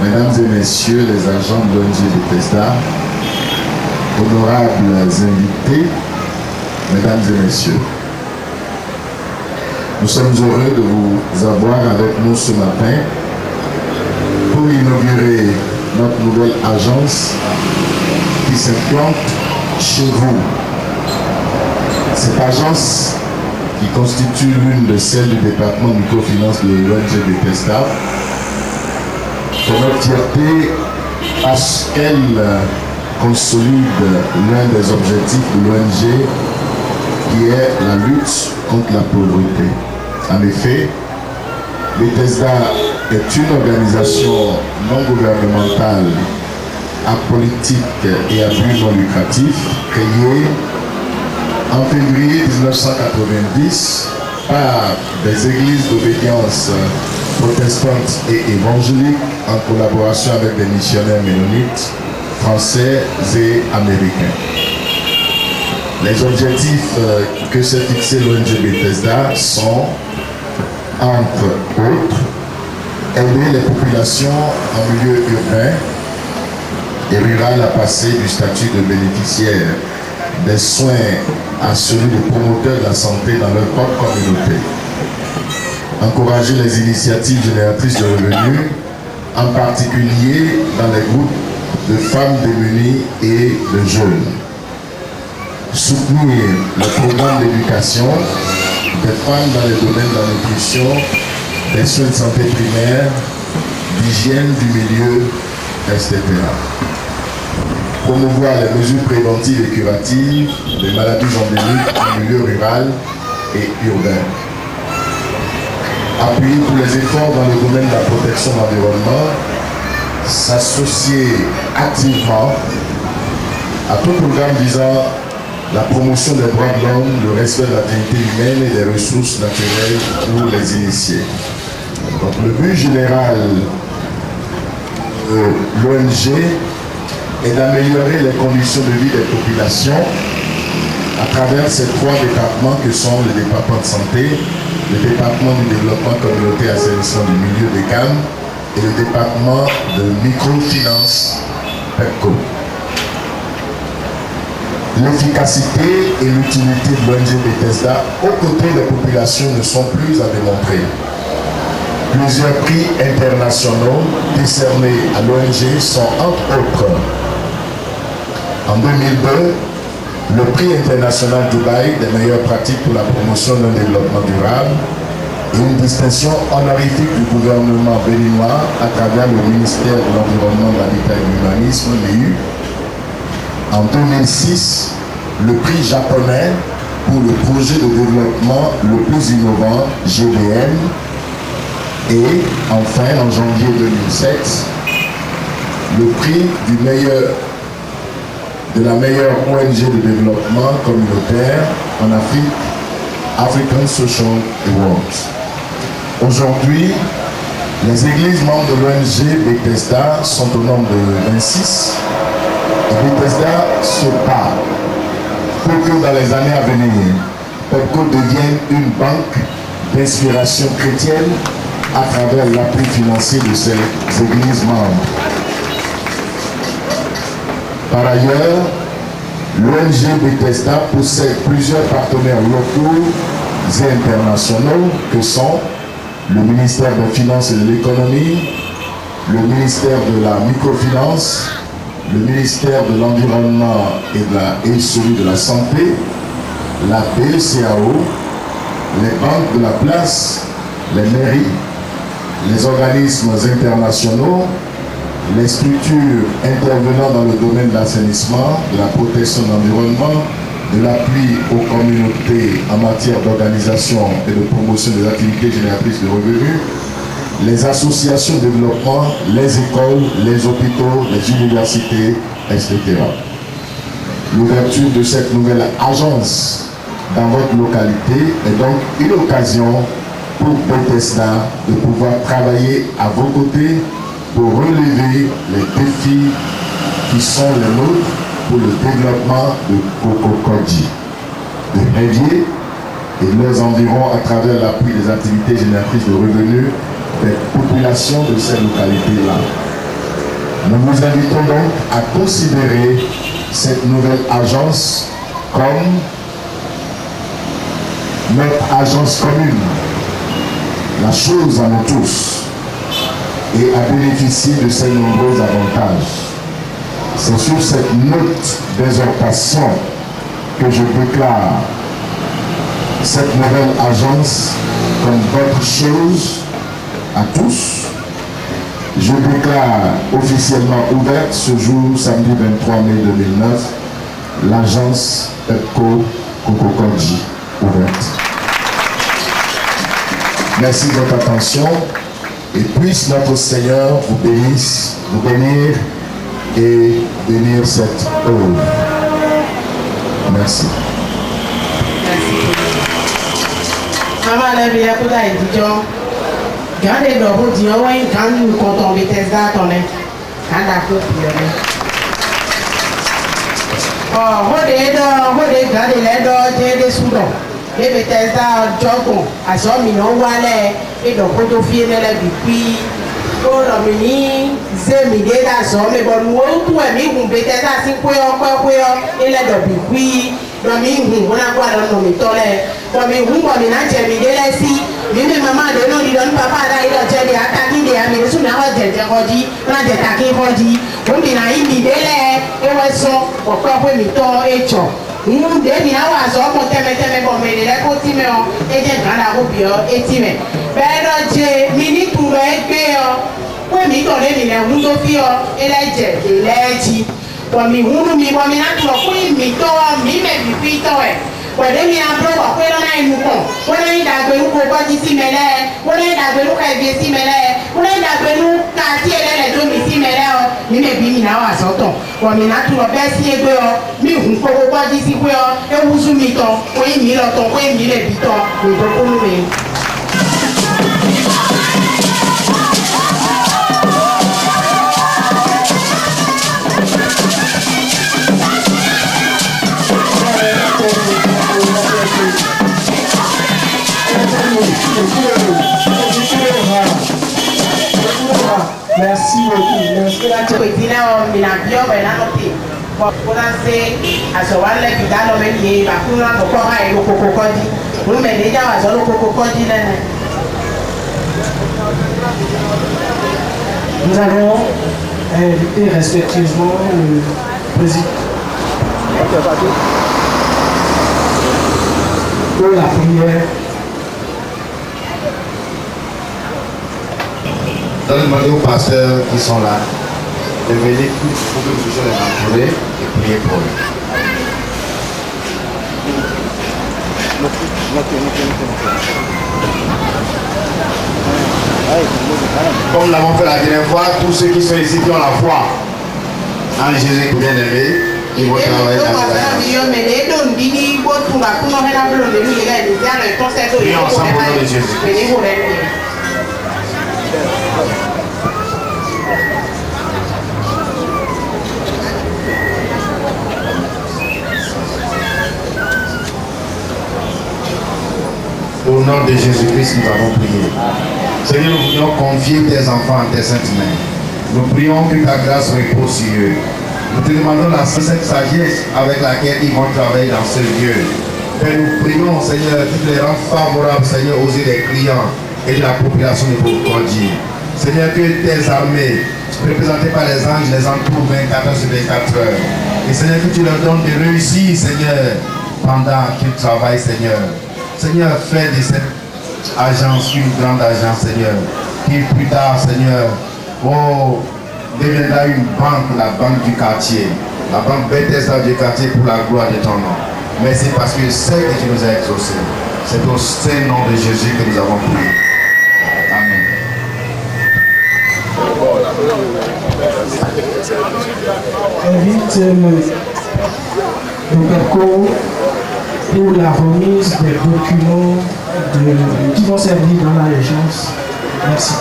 Mesdames et Messieurs les agents de l'ONG Bethesda, honorables invités, Mesdames et Messieurs, nous sommes heureux de vous avoir avec nous ce matin pour inaugurer notre nouvelle agence qui s'implante chez vous. Cette agence qui constitue l'une de celles du département microfinance de l'ONG Bethesda fait notre fierté parce qu'elle consolide l'un des objectifs de l'ONG qui est la lutte contre la pauvreté. En effet, Bethesda est une organisation non gouvernementale, apolitique et à but non lucratif, créée en février 1990 par des églises d'obédience protestantes et évangéliques en collaboration avec des missionnaires mennonites français et américains. Les objectifs que s'est fixé l'ONG Bethesda sont, entre autres, aider les populations en milieu urbain et rural à passer du statut de bénéficiaire des soins à celui de promoteur de la santé dans leur propre communauté. Encourager les initiatives génératrices de revenus, en particulier dans les groupes de femmes démunies et de jeunes. Soutenir le programme d'éducation des femmes dans les domaines de la nutrition, des soins de santé primaire, d'hygiène du milieu, etc. Promouvoir les mesures préventives et curatives des maladies endémiques en milieu rural et urbain. Appuyer tous les efforts dans le domaine de la protection de l'environnement, s'associer activement à tout programme visant la promotion des droits de l'homme, le respect de la dignité humaine et des ressources naturelles pour les initiés. Donc le but général de l'ONG est d'améliorer les conditions de vie des populations à travers ces trois départements que sont le département de santé, le département du développement communautaire et assainissement du milieu des Cannes et le département de microfinance PEPCO. L'efficacité et l'utilité de l'ONG Bethesda aux côtés des populations ne sont plus à démontrer. Plusieurs prix internationaux décernés à l'ONG sont entre autres en 2002 le prix international Dubaï des meilleures pratiques pour la promotion d'un développement durable et une distinction honorifique du gouvernement béninois à travers le ministère de l'Environnement, de l'Habitat et de l'Humanisme, l'EU. En 2006, le prix japonais pour le projet de développement le plus innovant, GDM. Et enfin, en janvier 2007, le prix de la meilleure ONG de développement communautaire en Afrique, African Social Awards. Aujourd'hui, les églises membres de l'ONG Bethesda sont au nombre de 26. Et Bethesda se bat pour que dans les années à venir, PEPCO devienne une banque d'inspiration chrétienne à travers l'appui financier de ces églises membres. Par ailleurs, l'ONG Bethesda possède plusieurs partenaires locaux et internationaux que sont le ministère des Finances et de l'Économie, le ministère de la Microfinance, le ministère de l'Environnement et celui de la Santé, la BECAO, les banques de la place, les mairies, les organismes internationaux, les structures intervenant dans le domaine de l'assainissement, de la protection de l'environnement, de l'appui aux communautés en matière d'organisation et de promotion des activités génératrices de revenus, les associations de développement, les écoles, les hôpitaux, les universités, etc. L'ouverture de cette nouvelle agence dans votre localité est donc une occasion pour Bethesda de pouvoir travailler à vos côtés pour relever les défis qui sont les nôtres pour le développement de Kokokodji, de Hévier et de leurs environs à travers l'appui des activités génératrices de revenus des populations de ces localités-là. Nous vous invitons donc à considérer cette nouvelle agence comme notre agence commune, la chose à nous tous, et à bénéficier de ces nombreux avantages. C'est sur cette note d'exhortation que je déclare cette nouvelle agence comme votre chose à tous. Je déclare officiellement ouverte ce jour, samedi 23 mai 2009, l'agence PEPCO Kokokodji ouverte. Merci de votre attention Et puisse notre Seigneur vous bénir et bénir cette œuvre. Merci. Maman lève les coups d'Aïdion. Gardez le route, il y a un grand nous quand on met tes attendez. Quand la coupe, il y a. Oh, regardez, gardez les dents, j'ai des soudons. Les Bethesda, Djogon, à son mignon Wallet, et donc Potofier, les Bipi, pour l'Omini, Zemidé, la somme, et bon, nous, tout est mis, vous Bethesda, si vous et les Bipi, l'Omini, on a quoi dans nos méthodes, comme vous, on a Jamidé, les si, mais maman, de nous, il donne papa, là, il a déjà des attaques, des amis, sous la route, des rodis, on a des attaques, rodis, on a une idée, et on sont, au corps, méthodes, et tchon. Nous devons avoir un thème pour me dire que nous avons été dans la route et timé. Mais Dieu, mini pour le oui, mais on est là, nous devons faire et la jet, et la jet. Pour mi, nous mi, pour mi, nous devons mi to, mi me mi to. Pour les mi en pro, pour les mi nous con. Pour les d'agre nous pour d'ici mêlé, pour les d'agre nous qu'à d'ici mêlé, pour les d'agre nous quartier les deux ici mêlé. Mi me bi mi na wa soto. Pour mi na tout le best y mi vous pour d'ici quoi, et vous zoomez ton, oui mi le ton, oui mi le biton, nous devons nous. Merci beaucoup. Merci à tous. Nous allons inviter respectivement le président pour la prière. Je vais demander aux pasteurs qui sont là de venir pour que nous puissions les entourer et prier pour eux. Comme nous l'avons fait la dernière fois, tous ceux qui sont ici qui ont la foi en Jésus bien aimé, ils vont travailler dans la prions ensemble au nom de Jésus. Au nom de Jésus-Christ, nous avons prié. Seigneur, nous voulons confier tes enfants en tes saintes mains. Nous prions que ta grâce repose sur eux. Nous te demandons cette sagesse avec laquelle ils vont travailler dans ce lieu. Père, nous prions, Seigneur, que tu les rends favorables, Seigneur, aux yeux des clients et de la population de Bourgogne. Seigneur, que tes armées, représentées par les anges, les entourent 24 heures sur 24 heures. Et Seigneur, que tu leur donnes de réussir, Seigneur, pendant qu'ils travaillent, Seigneur. Seigneur, fais de cette agence une grande agence, Seigneur, qui plus tard, Seigneur, deviendra une banque, la banque du quartier, la banque Bethesda du quartier pour la gloire de ton nom. Merci parce que c'est que tu nous as exaucés. C'est au saint nom de Jésus que nous avons prié. Amen. Invite le PEPCO pour la remise des documents qui vont servir dans la régence. Merci.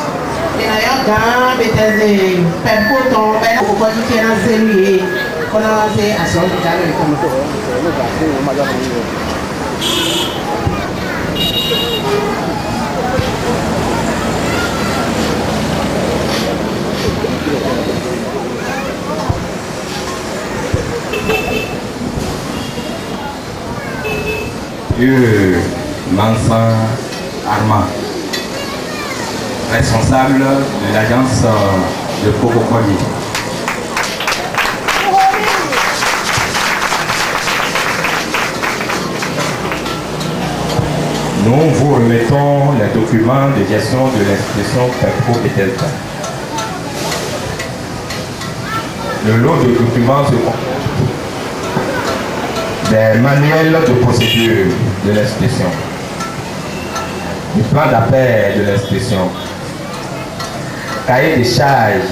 Mansa Armand, responsable de l'agence de Bourgogne. Nous vous remettons les documents de gestion de l'institution PEPCO Bethesda. Le lot de documents se compose des manuels de procédure de l'institution, du plan d'appel de l'institution, cahier de charge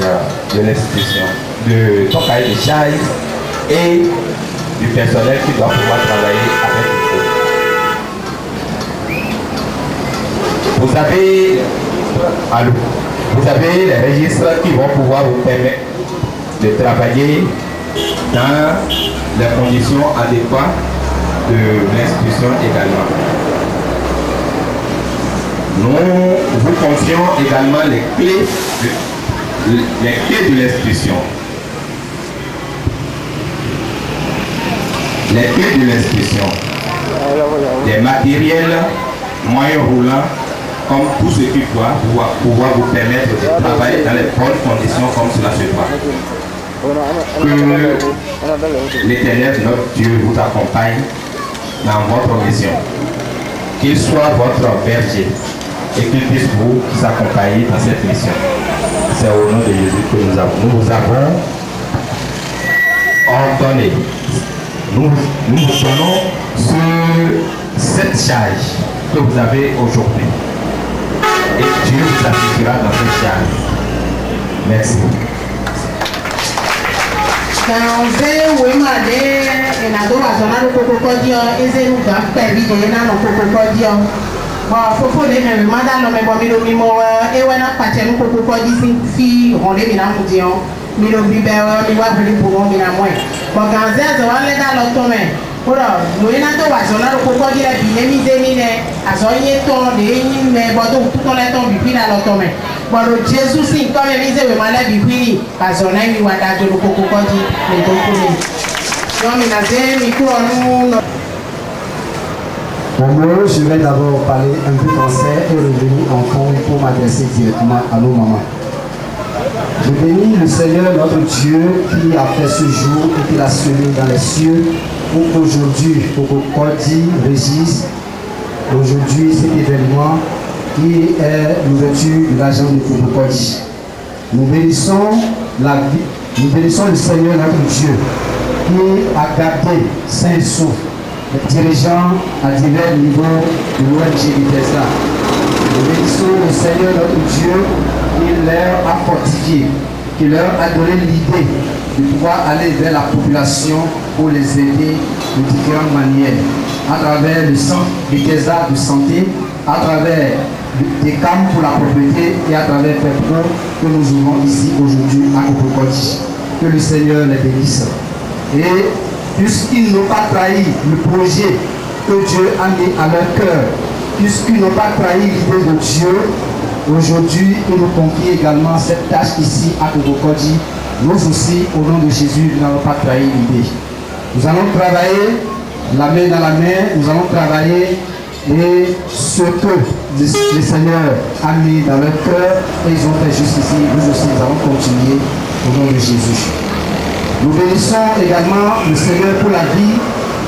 de l'institution, de ton cahier de charge et du personnel qui doit pouvoir travailler avec vous. Vous avez les registres qui vont pouvoir vous permettre de travailler dans les conditions adéquates de l'institution également. Nous vous confions également les clés de l'institution. Les clés de l'institution. Les matériels moyens roulants, comme tout ce qui doit pouvoir vous permettre de travailler dans les bonnes conditions comme cela se doit. Que l'Éternel, notre Dieu, vous accompagne dans votre mission. Qu'il soit votre berger et qu'il puisse vous accompagner dans cette mission. C'est au nom de Jésus que nous vous avons ordonné. Nous vous donnons cette charge que vous avez aujourd'hui. Et Dieu vous assistera dans cette charge. Merci. Pour moi, je vais d'abord parler un peu français et revenir en fond pour m'adresser directement à nos mamans. Je bénis le Seigneur notre Dieu qui a fait ce jour et qui l'a semé dans les cieux pour qu'aujourd'hui, pour que Kodi régisse aujourd'hui cet événement qui est l'ouverture de l'agence de Kodi. Nous bénissons le Seigneur notre Dieu qui a gardé saint souffle les dirigeants à divers niveaux de l'ONG Bethesda. Nous bénissons le Seigneur notre Dieu qui leur a fortifié, qui leur a donné l'idée de pouvoir aller vers la population pour les aider de différentes manières, à travers le centre Bethesda de santé, à travers des camps pour la propriété et à travers PEPCO que nous ouvrons ici aujourd'hui à Koko-Kodi. Que le Seigneur les bénisse. Et puisqu'ils n'ont pas trahi le projet que Dieu a mis à leur cœur, puisqu'ils n'ont pas trahi l'idée de Dieu, aujourd'hui, il nous confie également cette tâche ici à Koko-Kodi. Nous aussi, au nom de Jésus, nous n'allons pas trahir l'idée. Nous allons travailler la main dans la main, nous allons travailler et ce que le Seigneur a mis dans leur cœur et ils ont fait jusqu'ici, nous aussi, nous allons continuer au nom de Jésus. Nous bénissons également le Seigneur pour la vie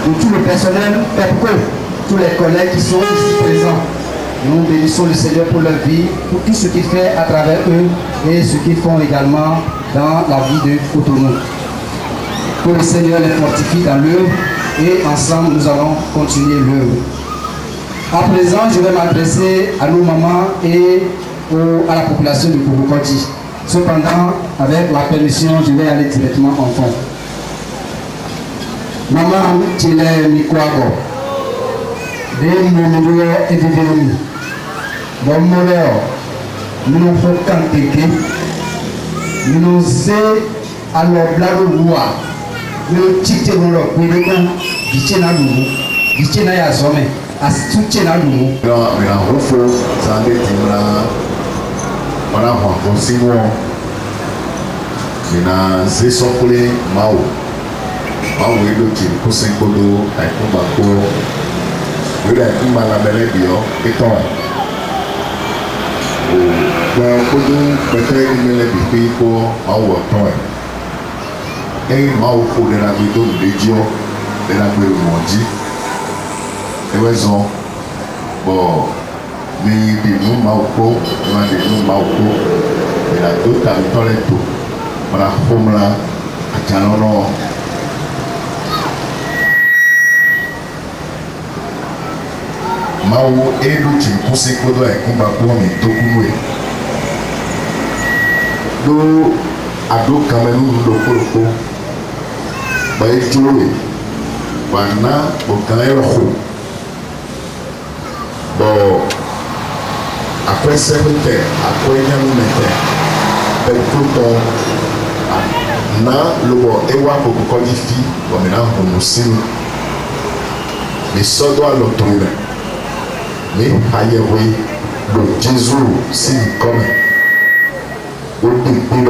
de tout le personnel PEPCO, tous les collègues qui sont ici présents. Nous bénissons le Seigneur pour leur vie, pour tout ce qu'il fait à travers eux et ce qu'ils font également dans la vie de Cotonou. Que le Seigneur les fortifie dans l'œuvre et ensemble nous allons continuer l'œuvre. À présent, je vais m'adresser à nos mamans et à la population de Koko-Kodi. Cependant, avec la permission, je vais aller directement en fond. Maman, tu es Mikwago. Des moumouyo et des vélomi. Bon mouleur, nous nous faisons cantéquer. Nous nous faisons à leur blague roi. Nous nous titons leur pédégon. Ditena nous. Ditena yazome. Asitutena nous. Mais en refo, ça a été voilà, on s'y voit. Maintenant, c'est son poulet Mao. Mao est le qui est poussé pour l'eau, avec un bateau. Il a un malabelle bio, et toi. Dans le coup, peut-être il me l'a dit pour Mao à toi. Et Mao pour de la vidéo de Dieu, de la vidéo de Mondi. Et raison. Bon. Ni di nu mauko, ni di nu mauko, ni la tu tak tolak tu, malah formula acalono. Mau edu cimpusi kodo kumba kumi tokunwe. do ado Cameroun loko ba ejore bana bokan ero bo après septembre après nyamete bekoto na lobo ewa boko difi bo mena honosinu mais ça doit l'autorité mais ayewe le Jésus si comme au début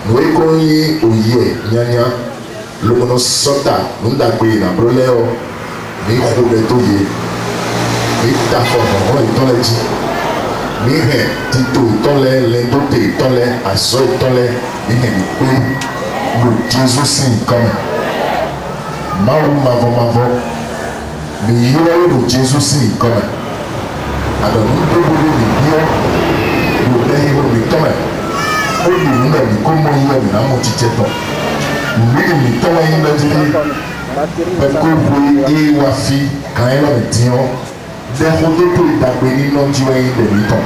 nous économiser oye nyanya le mono sota nous d'agir na broleo mais robetoye mais d'accord on est dans les dit mais rien tito dans les dotés dans les asso dans les le Jésus si comme mavo mais il y a le Jésus si comme alors nous devons le bien le temps ó lè nílẹ̀ ní kó mọ ilẹ̀ ní àwọn jíjẹ tán ìwé mi tọ́wọ́ yín lọ́dún pẹ̀kọ́ wo ewa fi kàn ẹ́ lọ́rẹ̀ tí wọ́n dẹ́kun tó tó ìdàgbé nínú jíwá yín lẹ̀ nítàn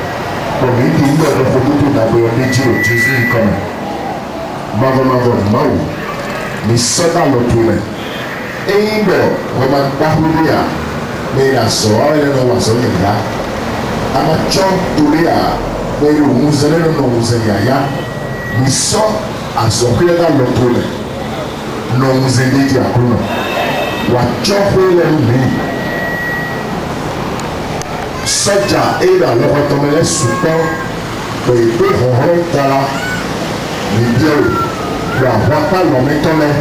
pọ̀lú ìdí ilé ọ̀dọ́kun tó tó ìdàgbé ọdún jí ò Jésù nǹkan mọ̀ mavọ máwò ní sọ́dà lọ́tún rẹ̀ ẹ̀yìn bẹ̀ wọ́n máa gbáhùn lé à lẹ́yìn àṣọ ọ̀rẹ́ lẹ́nu wà sọ yẹn dá àmàtsọ́ torí à lẹ́yìn òun zẹ́lẹ́ lọ́nà òun zẹ́yìn àyà ní sọ́ àzọ̀kúlẹ̀ dá lọ́tún rẹ̀ lọ́hùn zẹ́lẹ́ di àkúnà wà tsọ́ fún lẹ́nu mìíràn sọ́jà ẹ̀dá lọ́kọ̀tọ́mẹlẹ́ sùpọ̀ pẹ̀lú pé họ̀họ́ tara níbíọ̀ wà wákà lọ́mẹ́tọ́lẹ̀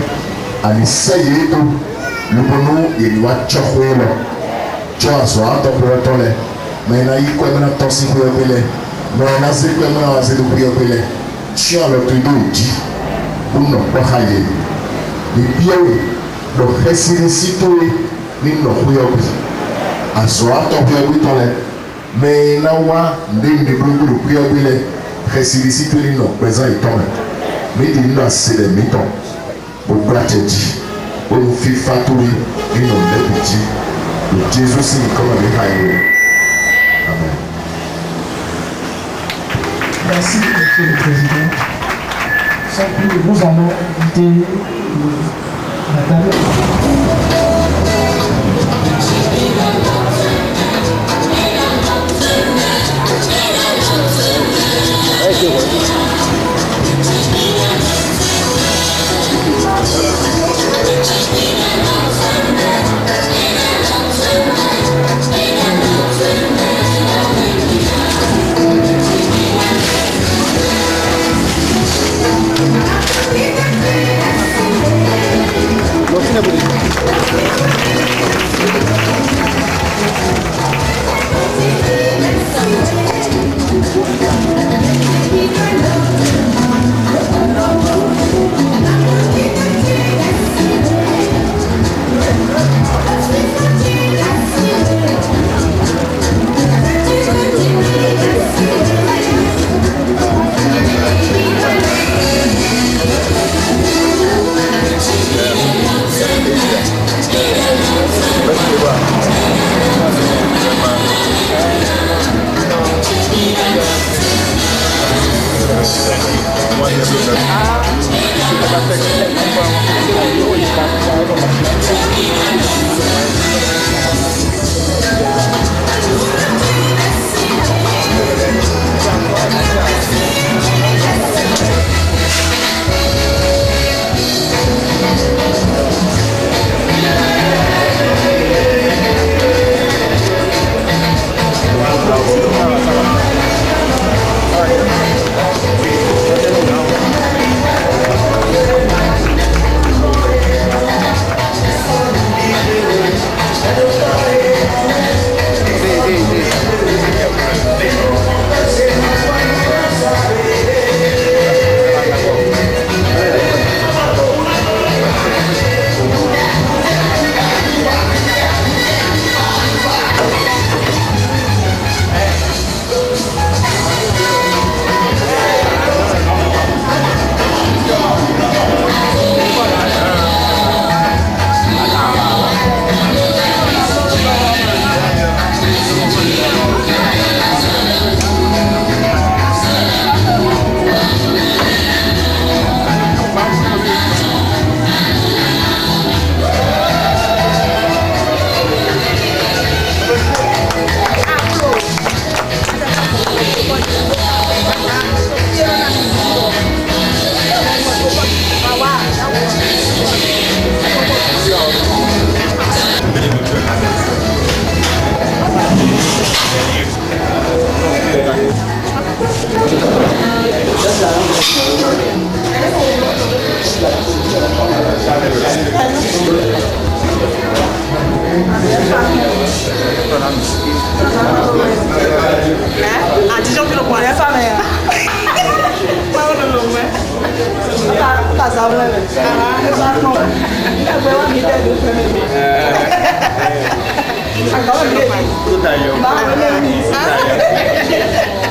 ànísẹ́yìí tó lùbọ̀nù ìlúwa tsọ́ fún lọ tsọ́ àzọ̀ àtọ̀kùrẹ́tọ́lẹ̀ mẹ́rin ayé kọ́ ẹ̀mẹ́nà tọ́sí kúrẹ́pẹ́lẹ́ mẹ́rin asé kọ́ ẹ̀mẹ́nà wá sí kúrẹ́pẹ́lẹ́ tsọ́ àlọ́tọ́ ìdó òjì kúnà kpọ́ha yẹ níbíọ̀ lọ xɛsirisi tó yẹ ní nọ̀kúyọ̀bì àzọ̀ àtọ̀kúyọ̀bì tọ́lẹ̀ mẹ́rin náà wá ndé ndébúrúkúrú kúyọ̀bì lẹ xɛsirisi tó ní nọ̀kpẹ́sán ìtọ́lẹ̀ méjì nínú àṣìlẹ̀ mítọ̀ gbogbo àtẹ̀jì olùfífa tó yẹ ní nọ̀lẹ́bìjì le Jésus si comme avec Aïe. Amen. Merci, Monsieur le Président. Sans plus, nous allons inviter Madame.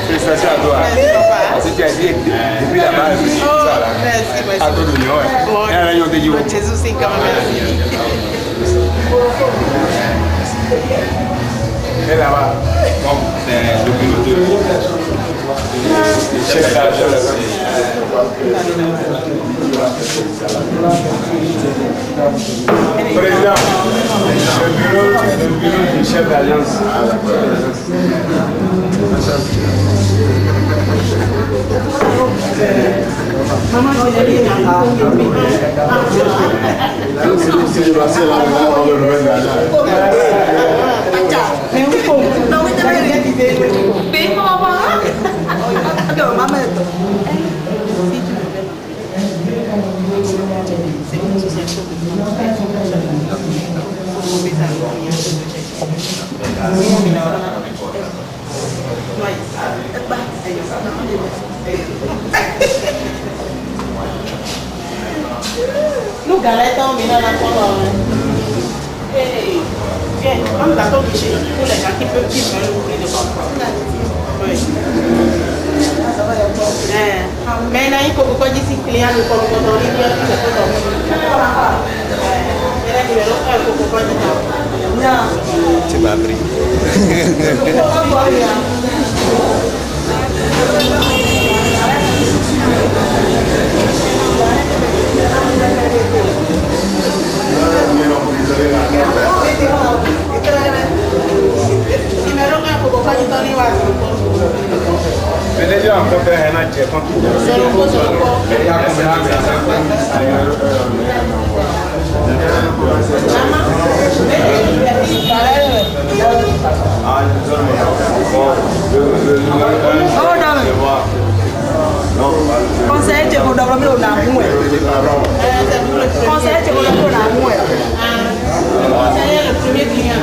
Félicitations à toi. Parce que tu as dit depuis là-bas, je suis ça là. Merci. À toi de l'union. Et à l'union de Dieu. Jésus, c'est quand même. Et là-bas, bon, c'est le pilote. Chef d'agence. Président, le bureau du chef d'alliance. Nous galetons maintenant la viens, on gâteau guichet pour les gens qui peuvent vivre le prix de oui. Mais là, il faut que d'ici client le corps il y a tout ce Tu m'as pris. Mais déjà, on peut faire un acte contre tout. Conseil, tu vas devoir me l'amour. Conseil, tu vas devoir l'amour. Conseil, le premier client.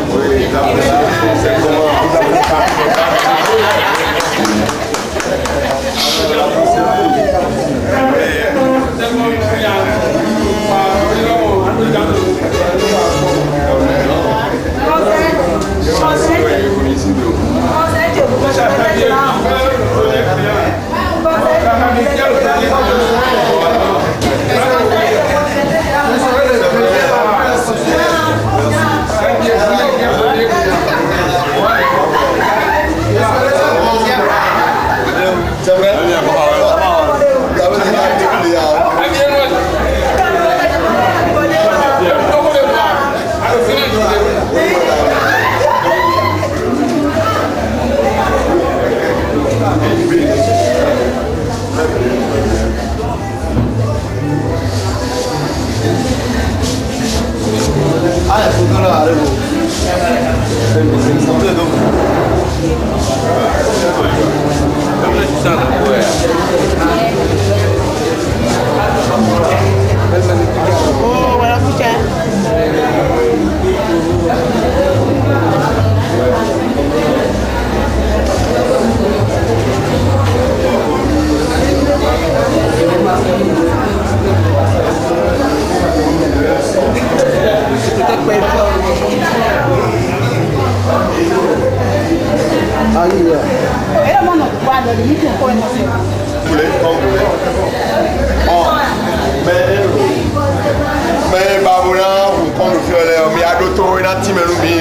Mais babona vous prend le fiole mais adoto na time no bi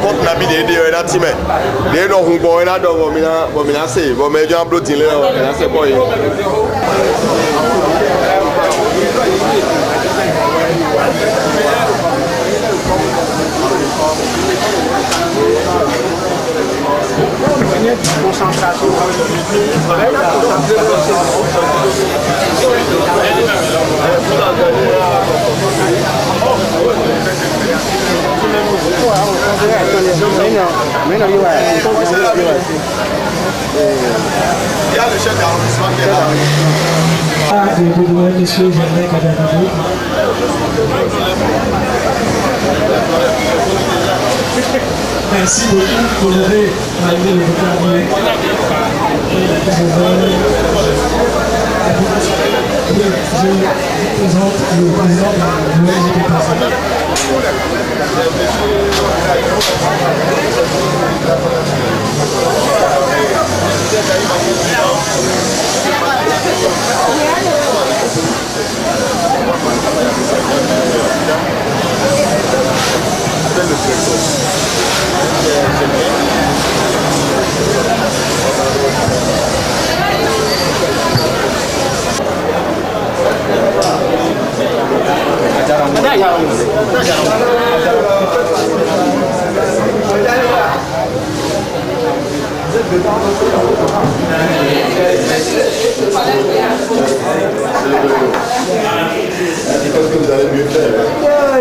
compte na bi de na time de no hu bo na do bo mi na say bo me jan blotin le o na say boy concentration. Il y a le chef d'arrondissement qui est là. Monsieur Jean-Luc Kadadabou. Merci beaucoup. Vous aurez malgré le retard. Je présente le président de l'ONG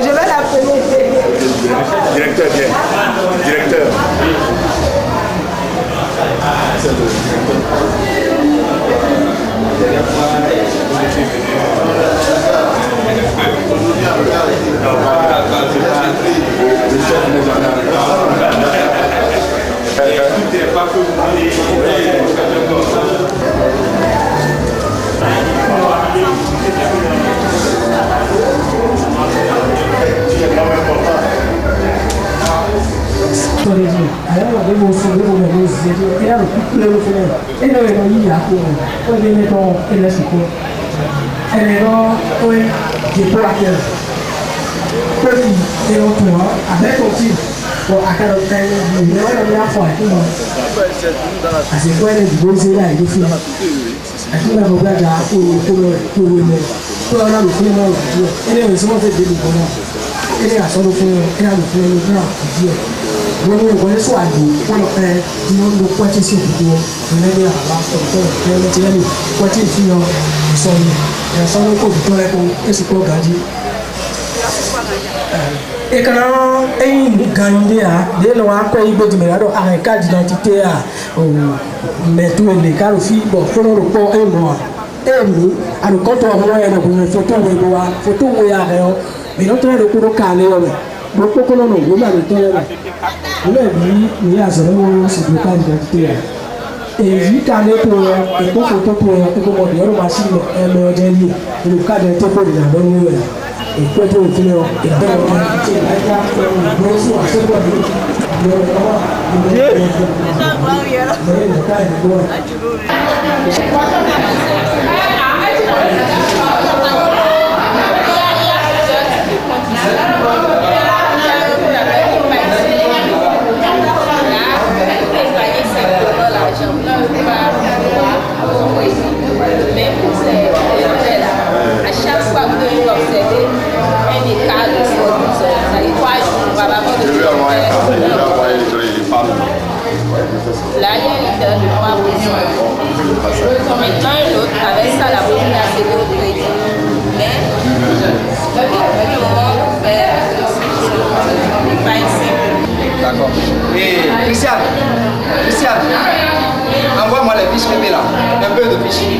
Je vais l'appeler. Directeur, viens. Directeur. Et quand on gagne, dès lors qu'on y peut dire un cas d'identité à mais tous les cas aussi, bon, faut le report un mois. Et nous, à le compte on voit une photo où il y a rien, mais notre recours au calé, beaucoup qu'on a nous a le temps. Il y a zéro sur le cas d'identité. Et vu qu'à l'époque, et pour photo pour dire on machine le cas d'un topo de la bonne et quoi pour le faire et dans mais pour ces là, à chaque fois que vous devez observer un écart de ça dit quoi, on va avoir de là, il y a une leader de 3%. Maintenant, l'autre, avec ça, la première a cédé au crédit. Mais, le moment de faire, c'est pas ici. D'accord. Et Christiane, envoie-moi les fiches là. Un peu de fiches.